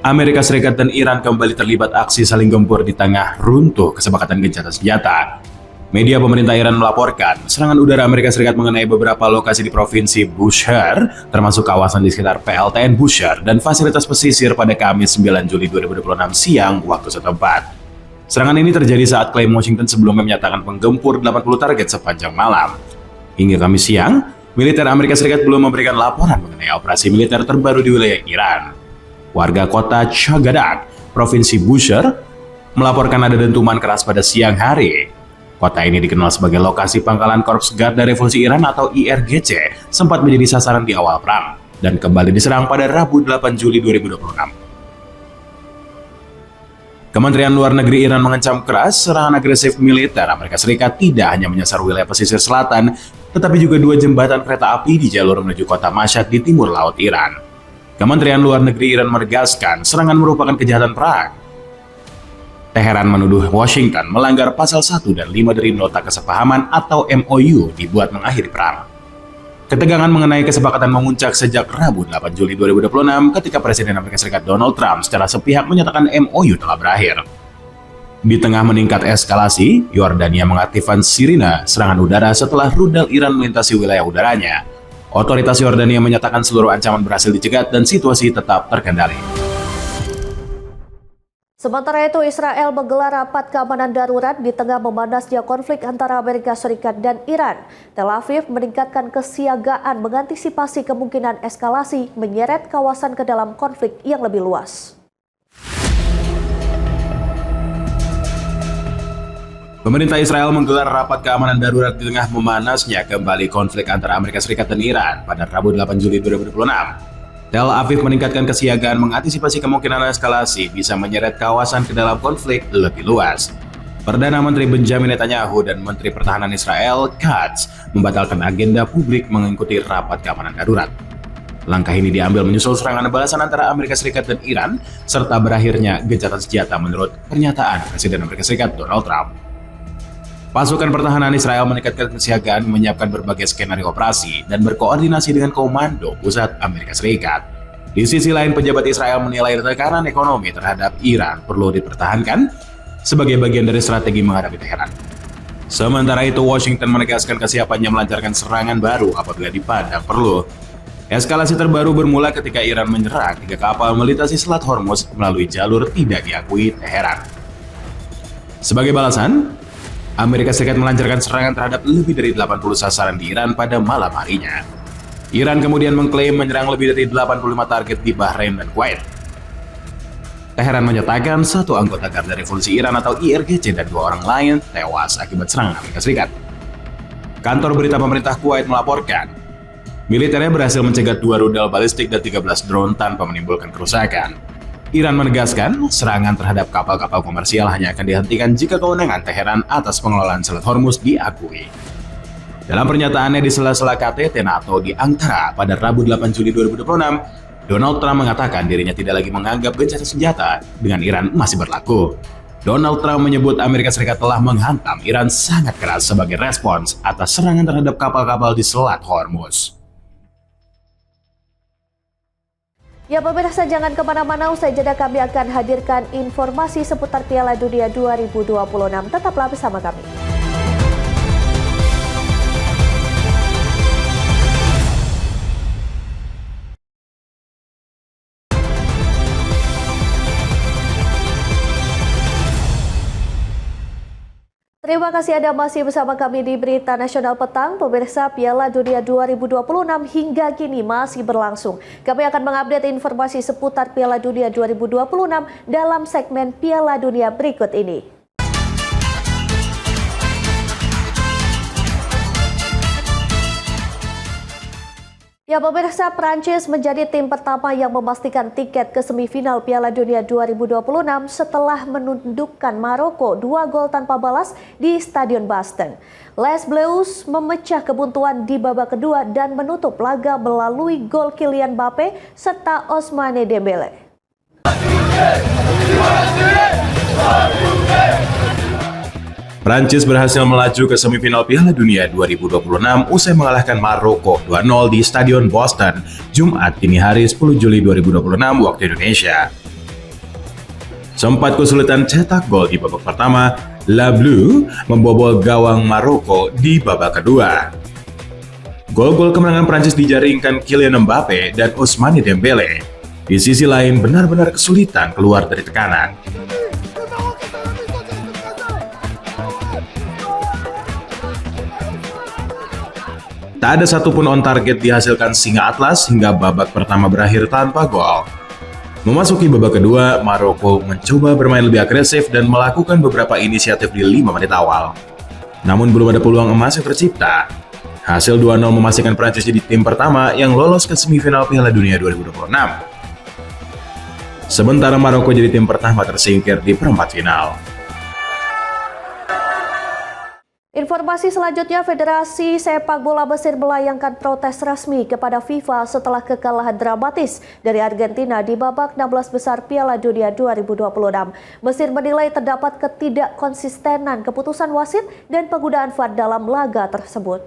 Amerika Serikat dan Iran kembali terlibat aksi saling gempur di tengah runtuh kesepakatan gencatan senjata. Media pemerintah Iran melaporkan serangan udara Amerika Serikat mengenai beberapa lokasi di Provinsi Bushehr, termasuk kawasan di sekitar PLTN Bushehr dan fasilitas pesisir pada Kamis 9 Juli 2026 siang waktu setempat. Serangan ini terjadi saat klaim Washington sebelumnya menyatakan menggempur 80 target sepanjang malam. Hingga Kamis siang, militer Amerika Serikat belum memberikan laporan mengenai operasi militer terbaru di wilayah Iran. Warga kota Chagadag, Provinsi Bushehr, melaporkan ada dentuman keras pada siang hari. Kota ini dikenal sebagai lokasi pangkalan Korps Garda Revolusi Iran atau IRGC, sempat menjadi sasaran di awal perang, dan kembali diserang pada Rabu 8 Juli 2026. Kementerian Luar Negeri Iran mengecam keras serangan agresif militer Amerika Serikat tidak hanya menyasar wilayah pesisir selatan, tetapi juga dua jembatan kereta api di jalur menuju kota Mashhad di timur laut Iran. Kementerian Luar Negeri Iran menegaskan serangan merupakan kejahatan perang. Teheran menuduh Washington melanggar pasal 1 dan 5 dari Nota Kesepahaman atau MOU dibuat mengakhiri perang. Ketegangan mengenai kesepakatan memuncak sejak Rabu 8 Juli 2026 ketika Presiden Amerika Serikat Donald Trump secara sepihak menyatakan MOU telah berakhir. Di tengah meningkat eskalasi, Yordania mengaktifkan sirine serangan udara setelah rudal Iran melintasi wilayah udaranya. Otoritas Yordania menyatakan seluruh ancaman berhasil dicegat dan situasi tetap terkendali. Sementara itu, Israel menggelar rapat keamanan darurat di tengah memanasnya konflik antara Amerika Serikat dan Iran. Tel Aviv meningkatkan kesiagaan mengantisipasi kemungkinan eskalasi menyeret kawasan ke dalam konflik yang lebih luas. Pemerintah Israel menggelar rapat keamanan darurat di tengah memanasnya kembali konflik antara Amerika Serikat dan Iran pada Rabu 8 Juli 2026. Tel Aviv meningkatkan kesiagaan mengantisipasi kemungkinan eskalasi bisa menyeret kawasan ke dalam konflik lebih luas. Perdana Menteri Benjamin Netanyahu dan Menteri Pertahanan Israel, Katz, membatalkan agenda publik mengikuti rapat keamanan darurat. Langkah ini diambil menyusul serangan balasan antara Amerika Serikat dan Iran, serta berakhirnya gencatan senjata menurut pernyataan Presiden Amerika Serikat Donald Trump. Pasukan pertahanan Israel meningkatkan kesiagaan menyiapkan berbagai skenario operasi dan berkoordinasi dengan Komando Pusat Amerika Serikat. Di sisi lain, pejabat Israel menilai tekanan ekonomi terhadap Iran perlu dipertahankan sebagai bagian dari strategi menghadapi Teheran. Sementara itu, Washington menegaskan kesiapannya melancarkan serangan baru apabila dipandang perlu. Eskalasi terbaru bermula ketika Iran menyerang 3 kapal melintasi Selat Hormuz melalui jalur tidak diakui Teheran. Sebagai balasan, Amerika Serikat melancarkan serangan terhadap lebih dari 80 sasaran di Iran pada malam harinya. Iran kemudian mengklaim menyerang lebih dari 85 target di Bahrain dan Kuwait. Teheran menyatakan 1 anggota Garda Revolusi Iran atau IRGC dan 2 orang lain tewas akibat serangan Amerika Serikat. Kantor berita pemerintah Kuwait melaporkan, militernya berhasil mencegat 2 rudal balistik dan 13 drone tanpa menimbulkan kerusakan. Iran menegaskan serangan terhadap kapal-kapal komersial hanya akan dihentikan jika kewenangan Teheran atas pengelolaan Selat Hormuz diakui. Dalam pernyataannya di sela-sela KTT NATO di Ankara pada Rabu 8 Juli 2026, Donald Trump mengatakan dirinya tidak lagi menganggap gencatan senjata dengan Iran masih berlaku. Donald Trump menyebut Amerika Serikat telah menghantam Iran sangat keras sebagai respons atas serangan terhadap kapal-kapal di Selat Hormuz. Ya pemirsa, jangan kemana-mana, usai jeda kami akan hadirkan informasi seputar Piala Dunia 2026. Tetaplah bersama kami. Terima kasih Anda masih bersama kami di Berita Nasional Petang. Pemirsa, Piala Dunia 2026 hingga kini masih berlangsung. Kami akan mengupdate informasi seputar Piala Dunia 2026 dalam segmen Piala Dunia berikut ini. Ya pemirsa, Prancis menjadi tim pertama yang memastikan tiket ke semifinal Piala Dunia 2026 setelah menundukkan Maroko 2 gol tanpa balas di Stadion Boston. Les Bleus memecah kebuntuan di babak kedua dan menutup laga melalui gol Kylian Mbappe serta Ousmane Dembele. Prancis berhasil melaju ke semifinal Piala Dunia 2026 usai mengalahkan Maroko 2-0 di Stadion Boston, Jumat dini hari 10 Juli 2026 waktu Indonesia. Sempat kesulitan cetak gol di babak pertama, Les Bleus membobol gawang Maroko di babak kedua. Gol-gol kemenangan Prancis dijaringkan Kylian Mbappe dan Ousmane Dembele. Di sisi lain, benar-benar kesulitan keluar dari tekanan. Tak ada satupun on target dihasilkan Singa Atlas hingga babak pertama berakhir tanpa gol. Memasuki babak kedua, Maroko mencoba bermain lebih agresif dan melakukan beberapa inisiatif di 5 menit awal. Namun belum ada peluang emas yang tercipta. Hasil 2-0 memastikan Prancis jadi tim pertama yang lolos ke semifinal Piala Dunia 2026. Sementara Maroko jadi tim pertama tersingkir di perempat final. Informasi selanjutnya, Federasi Sepak Bola Mesir melayangkan protes resmi kepada FIFA setelah kekalahan dramatis dari Argentina di babak 16 besar Piala Dunia 2026. Mesir menilai terdapat ketidakkonsistenan keputusan wasit dan penggunaan VAR dalam laga tersebut.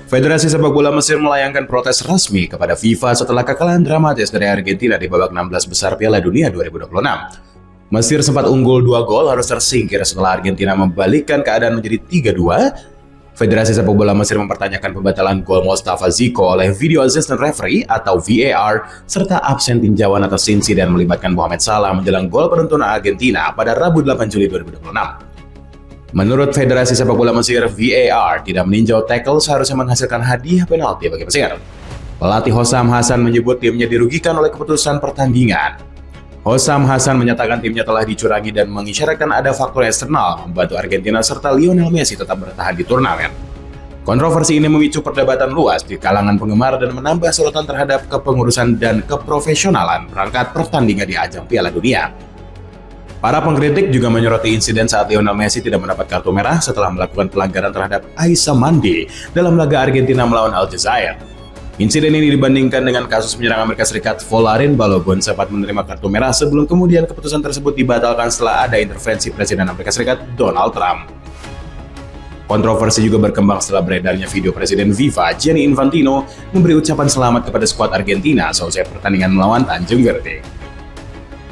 Federasi Sepak Bola Mesir melayangkan protes resmi kepada FIFA setelah kekalahan dramatis dari Argentina di babak 16 besar Piala Dunia 2026. Mesir sempat unggul 2 gol harus tersingkir setelah Argentina membalikkan keadaan menjadi 3-2. Federasi Sepak Bola Mesir mempertanyakan pembatalan gol Mostafa Ziko oleh Video Assistant Referee atau VAR serta absen tinjauan atas insiden melibatkan Mohamed Salah menjelang gol penentuan Argentina pada Rabu 8 Juli 2026. Menurut Federasi Sepak Bola Mesir, VAR tidak meninjau tackle seharusnya menghasilkan hadiah penalti bagi Mesir. Pelatih Hossam Hassan menyebut timnya dirugikan oleh keputusan pertandingan. Hossam Hassan menyatakan timnya telah dicurangi dan mengisyaratkan ada faktor eksternal membantu Argentina serta Lionel Messi tetap bertahan di turnamen. Kontroversi ini memicu perdebatan luas di kalangan penggemar dan menambah sorotan terhadap kepengurusan dan keprofesionalan perangkat pertandingan di ajang Piala Dunia. Para pengkritik juga menyoroti insiden saat Lionel Messi tidak mendapat kartu merah setelah melakukan pelanggaran terhadap Aissa Mandi dalam laga Argentina melawan Aljazair. Insiden ini dibandingkan dengan kasus penyerang Amerika Serikat Folarin Balogun sempat menerima kartu merah sebelum kemudian keputusan tersebut dibatalkan setelah ada intervensi Presiden Amerika Serikat Donald Trump. Kontroversi juga berkembang setelah beredarnya video Presiden FIFA Gianni Infantino memberi ucapan selamat kepada skuad Argentina selesai pertandingan melawan Tanjung Verde.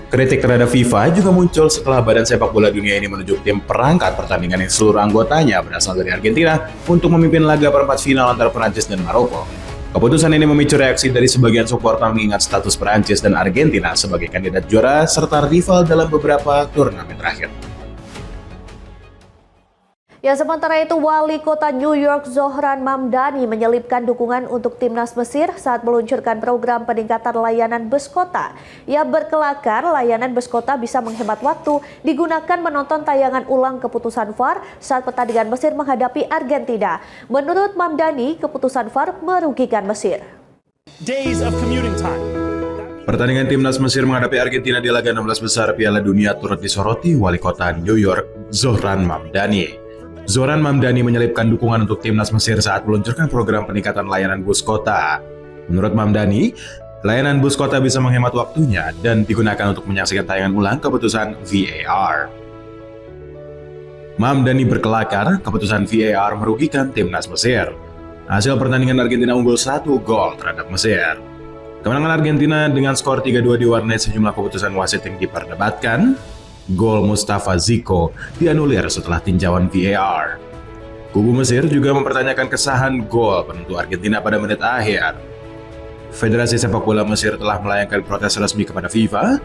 Kritik terhadap FIFA juga muncul setelah Badan Sepak Bola Dunia ini menunjuk tim perangkat pertandingan yang seluruh anggotanya berasal dari Argentina untuk memimpin laga perempat final antara Perancis dan Maroko. Keputusan ini memicu reaksi dari sebagian supporter mengingat status Perancis dan Argentina sebagai kandidat juara serta rival dalam beberapa turnamen terakhir. Ya, sementara itu Wali Kota New York Zohran Mamdani menyelipkan dukungan untuk timnas Mesir saat meluncurkan program peningkatan layanan bus kota. Ia berkelakar layanan bus kota bisa menghemat waktu digunakan menonton tayangan ulang keputusan VAR saat pertandingan Mesir menghadapi Argentina. Menurut Mamdani, keputusan VAR merugikan Mesir. Pertandingan timnas Mesir menghadapi Argentina di laga 16 besar Piala Dunia turut disoroti Wali Kota New York Zohran Mamdani. Zohran Mamdani menyelipkan dukungan untuk timnas Mesir saat meluncurkan program peningkatan layanan bus kota. Menurut Mamdani, layanan bus kota bisa menghemat waktunya dan digunakan untuk menyaksikan tayangan ulang keputusan VAR. Mamdani berkelakar keputusan VAR merugikan timnas Mesir. Hasil pertandingan Argentina unggul 1 gol terhadap Mesir. Kemenangan Argentina dengan skor 3-2 diwarnai sejumlah keputusan wasit yang diperdebatkan. Gol Mustafa Ziko dianulir setelah tinjauan VAR. Kubu Mesir juga mempertanyakan kesahan gol penentu Argentina pada menit akhir. Federasi Sepak Bola Mesir telah melayangkan protes resmi kepada FIFA.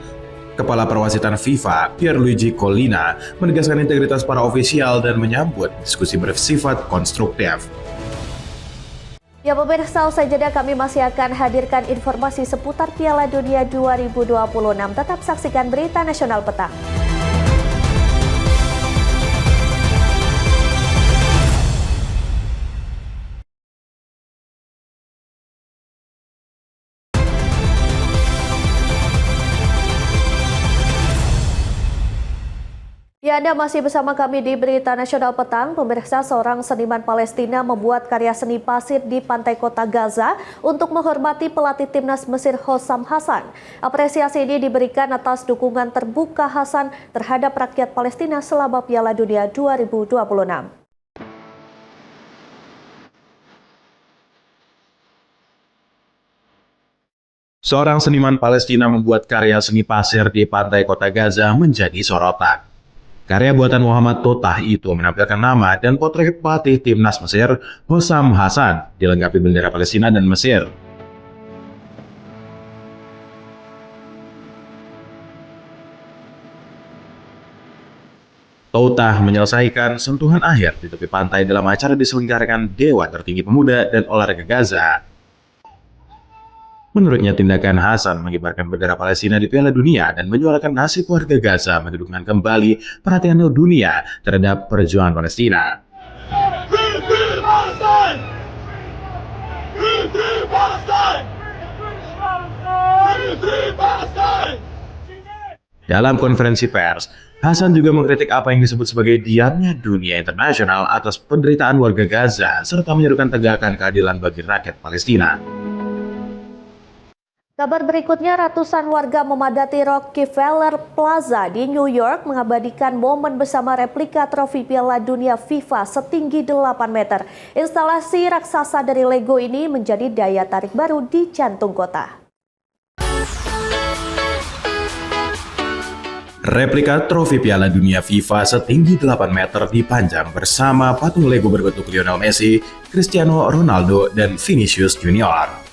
Kepala Perwasitan FIFA, Pierluigi Collina, menegaskan integritas para ofisial dan menyambut diskusi bersifat konstruktif. Ya pemirsa, usai jeda kami masih akan hadirkan informasi seputar Piala Dunia 2026. Tetap saksikan Berita Nasional Petang. Ya, Anda masih bersama kami di Berita Nasional Petang. Pemirsa, seorang seniman Palestina membuat karya seni pasir di pantai kota Gaza untuk menghormati pelatih timnas Mesir Hossam Hassan. Apresiasi ini diberikan atas dukungan terbuka Hassan terhadap rakyat Palestina selama Piala Dunia 2026. Seorang seniman Palestina membuat karya seni pasir di pantai kota Gaza menjadi sorotan. Karya buatan Muhammad Totah itu menampilkan nama dan potret pelatih timnas Mesir, Hossam Hassan, dilengkapi bendera Palestina dan Mesir. Totah menyelesaikan sentuhan akhir di tepi pantai dalam acara diselenggarakan Dewan Tertinggi Pemuda dan Olahraga Gaza. Menurutnya, tindakan Hassan mengibarkan bendera Palestina di Piala Dunia dan menyuarakan nasib warga Gaza mendudukan kembali perhatian dunia terhadap perjuangan Palestina. Dalam konferensi pers, Hassan juga mengkritik apa yang disebut sebagai diamnya dunia internasional atas penderitaan warga Gaza serta menyerukan tegakkan keadilan bagi rakyat Palestina. Kabar berikutnya, ratusan warga memadati Rockefeller Plaza di New York mengabadikan momen bersama replika trofi Piala Dunia FIFA setinggi 8 meter. Instalasi raksasa dari Lego ini menjadi daya tarik baru di jantung kota. Replika trofi Piala Dunia FIFA setinggi 8 meter dipajang bersama patung Lego berbentuk Lionel Messi, Cristiano Ronaldo, dan Vinicius Junior.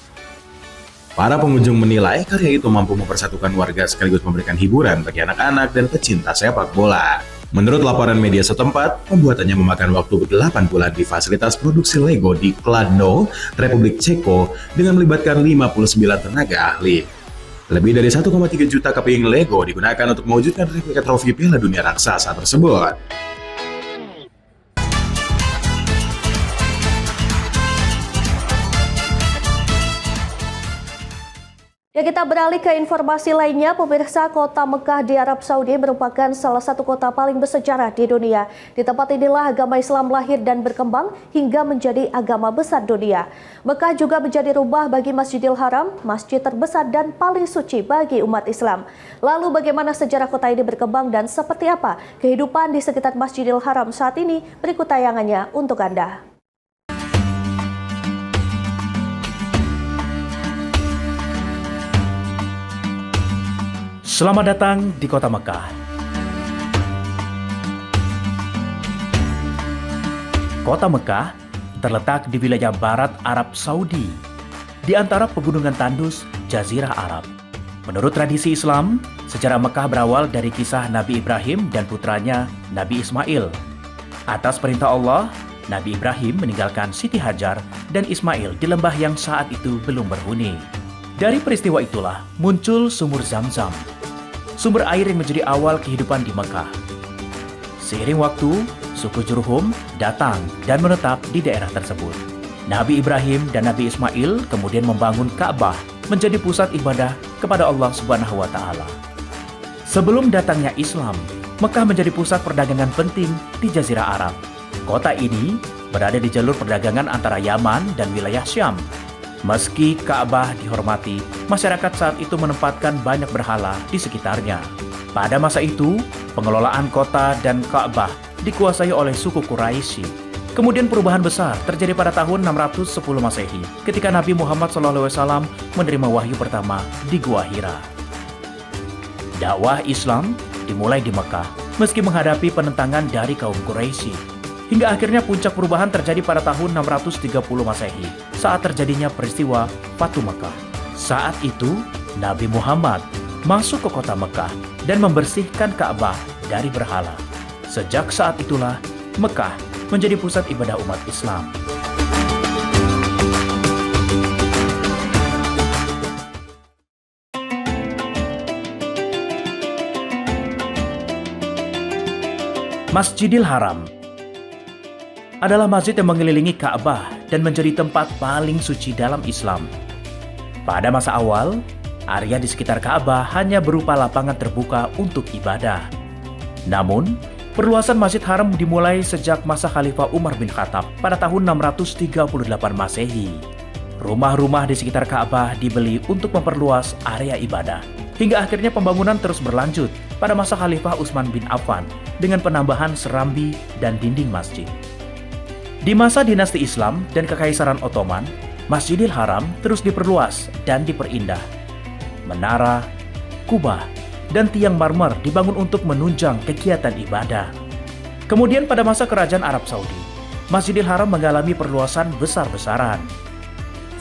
Para pengunjung menilai karya itu mampu mempersatukan warga sekaligus memberikan hiburan bagi anak-anak dan pecinta sepak bola. Menurut laporan media setempat, pembuatannya memakan waktu 8 bulan di fasilitas produksi Lego di Kladno, Republik Ceko, dengan melibatkan 59 tenaga ahli. Lebih dari 1,3 juta keping Lego digunakan untuk mewujudkan replika trofi Piala Dunia raksasa tersebut. Ya, Kita beralih ke informasi lainnya. Pemirsa, kota Mekah di Arab Saudi merupakan salah satu kota paling bersejarah di dunia. Di tempat inilah agama Islam lahir dan berkembang hingga menjadi agama besar dunia. Mekah juga menjadi rumah bagi Masjidil Haram, masjid terbesar dan paling suci bagi umat Islam. Lalu bagaimana sejarah kota ini berkembang dan seperti apa kehidupan di sekitar Masjidil Haram saat ini? Berikut tayangannya untuk Anda. Selamat datang di kota Mekah. Kota Mekah terletak di wilayah barat Arab Saudi, di antara pegunungan tandus Jazirah Arab. Menurut tradisi Islam, sejarah Mekah berawal dari kisah Nabi Ibrahim dan putranya Nabi Ismail. Atas perintah Allah, Nabi Ibrahim meninggalkan Siti Hajar dan Ismail di lembah yang saat itu belum berhuni. Dari peristiwa itulah muncul sumur Zam-Zam, sumber air yang menjadi awal kehidupan di Mekah. Seiring waktu, suku Jurhum datang dan menetap di daerah tersebut. Nabi Ibrahim dan Nabi Ismail kemudian membangun Ka'bah menjadi pusat ibadah kepada Allah Subhanahu wa Ta'ala. Sebelum datangnya Islam, Mekah menjadi pusat perdagangan penting di Jazirah Arab. Kota ini berada di jalur perdagangan antara Yaman dan wilayah Syam. Meski Ka'bah dihormati, masyarakat saat itu menempatkan banyak berhala di sekitarnya. Pada masa itu, pengelolaan kota dan Ka'bah dikuasai oleh suku Quraisy. Kemudian perubahan besar terjadi pada tahun 610 Masehi ketika Nabi Muhammad SAW menerima wahyu pertama di Gua Hira. Dakwah Islam dimulai di Mekah meski menghadapi penentangan dari kaum Quraisy. Hingga akhirnya puncak perubahan terjadi pada tahun 630 Masehi saat terjadinya peristiwa Fatu Mekah. Saat itu, Nabi Muhammad masuk ke kota Mekah dan membersihkan Ka'bah dari berhala. Sejak saat itulah, Mekah menjadi pusat ibadah umat Islam. Masjidil Haram adalah masjid yang mengelilingi Ka'bah dan menjadi tempat paling suci dalam Islam. Pada masa awal, area di sekitar Ka'bah hanya berupa lapangan terbuka untuk ibadah. Namun, perluasan Masjid Haram dimulai sejak masa Khalifah Umar bin Khattab pada tahun 638 Masehi. Rumah-rumah di sekitar Ka'bah dibeli untuk memperluas area ibadah. Hingga akhirnya pembangunan terus berlanjut pada masa Khalifah Utsman bin Affan dengan penambahan serambi dan dinding masjid. Di masa dinasti Islam dan Kekaisaran Ottoman, Masjidil Haram terus diperluas dan diperindah. Menara, kubah, dan tiang marmer dibangun untuk menunjang kegiatan ibadah. Kemudian pada masa Kerajaan Arab Saudi, Masjidil Haram mengalami perluasan besar-besaran.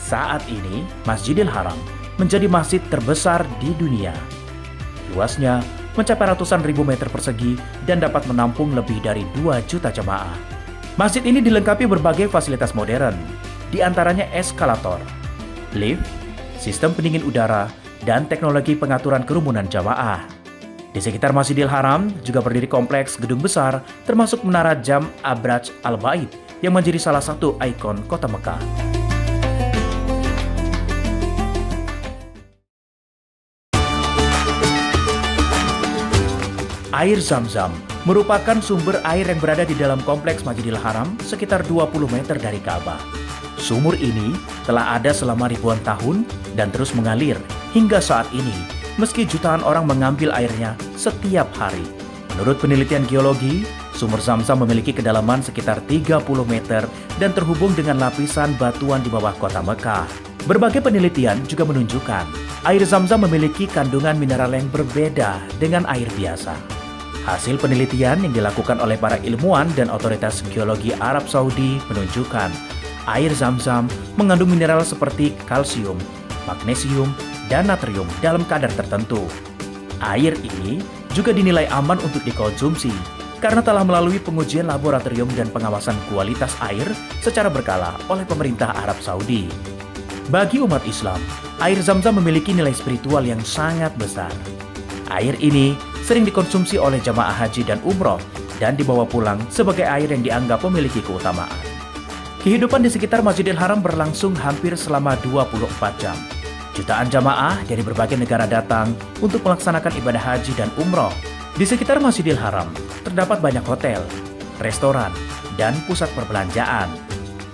Saat ini, Masjidil Haram menjadi masjid terbesar di dunia. Luasnya mencapai ratusan ribu meter persegi dan dapat menampung lebih dari 2 juta jemaah. Masjid ini dilengkapi berbagai fasilitas modern, di antaranya eskalator, lift, sistem pendingin udara, dan teknologi pengaturan kerumunan jamaah. Di sekitar Masjidil Haram juga berdiri kompleks gedung besar termasuk Menara Jam Abraj Al-Bait yang menjadi salah satu ikon kota Mekah. Air Zam-Zam merupakan sumber air yang berada di dalam kompleks Masjidil Haram sekitar 20 meter dari Ka'bah. Sumur ini telah ada selama ribuan tahun dan terus mengalir hingga saat ini, meski jutaan orang mengambil airnya setiap hari. Menurut penelitian geologi, sumur Zam-Zam memiliki kedalaman sekitar 30 meter dan terhubung dengan lapisan batuan di bawah kota Mekah. Berbagai penelitian juga menunjukkan air Zam-Zam memiliki kandungan mineral yang berbeda dengan air biasa. Hasil penelitian yang dilakukan oleh para ilmuwan dan otoritas geologi Arab Saudi menunjukkan air Zam-Zam mengandung mineral seperti kalsium, magnesium, dan natrium dalam kadar tertentu. Air ini juga dinilai aman untuk dikonsumsi karena telah melalui pengujian laboratorium dan pengawasan kualitas air secara berkala oleh pemerintah Arab Saudi. Bagi umat Islam, air Zam-Zam memiliki nilai spiritual yang sangat besar. Air ini sering dikonsumsi oleh jamaah haji dan umroh dan dibawa pulang sebagai air yang dianggap memiliki keutamaan. Kehidupan di sekitar Masjidil Haram berlangsung hampir selama 24 jam. Jutaan jamaah dari berbagai negara datang untuk melaksanakan ibadah haji dan umroh. Di sekitar Masjidil Haram terdapat banyak hotel, restoran, dan pusat perbelanjaan.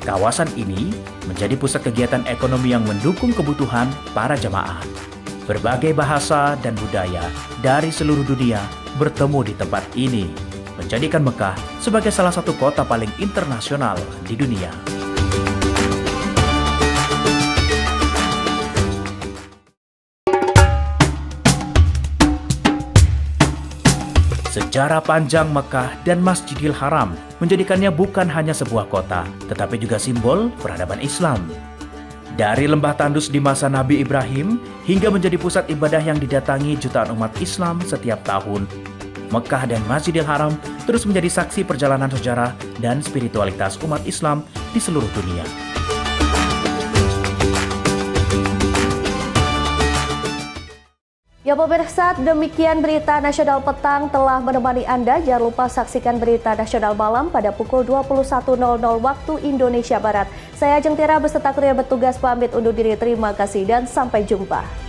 Kawasan ini menjadi pusat kegiatan ekonomi yang mendukung kebutuhan para jamaah. Berbagai bahasa dan budaya dari seluruh dunia bertemu di tempat ini, menjadikan Mekah sebagai salah satu kota paling internasional di dunia. Sejarah panjang Mekah dan Masjidil Haram menjadikannya bukan hanya sebuah kota, tetapi juga simbol peradaban Islam. Dari lembah tandus di masa Nabi Ibrahim hingga menjadi pusat ibadah yang didatangi jutaan umat Islam setiap tahun, Mekah dan Masjidil Haram terus menjadi saksi perjalanan sejarah dan spiritualitas umat Islam di seluruh dunia. Ya pemirsa, demikian berita nasional petang telah menemani Anda. Jangan lupa saksikan berita nasional malam pada pukul 21.00 waktu Indonesia Barat. Saya Ajeng Tira beserta kru yang bertugas pamit undur diri. Terima kasih dan sampai jumpa.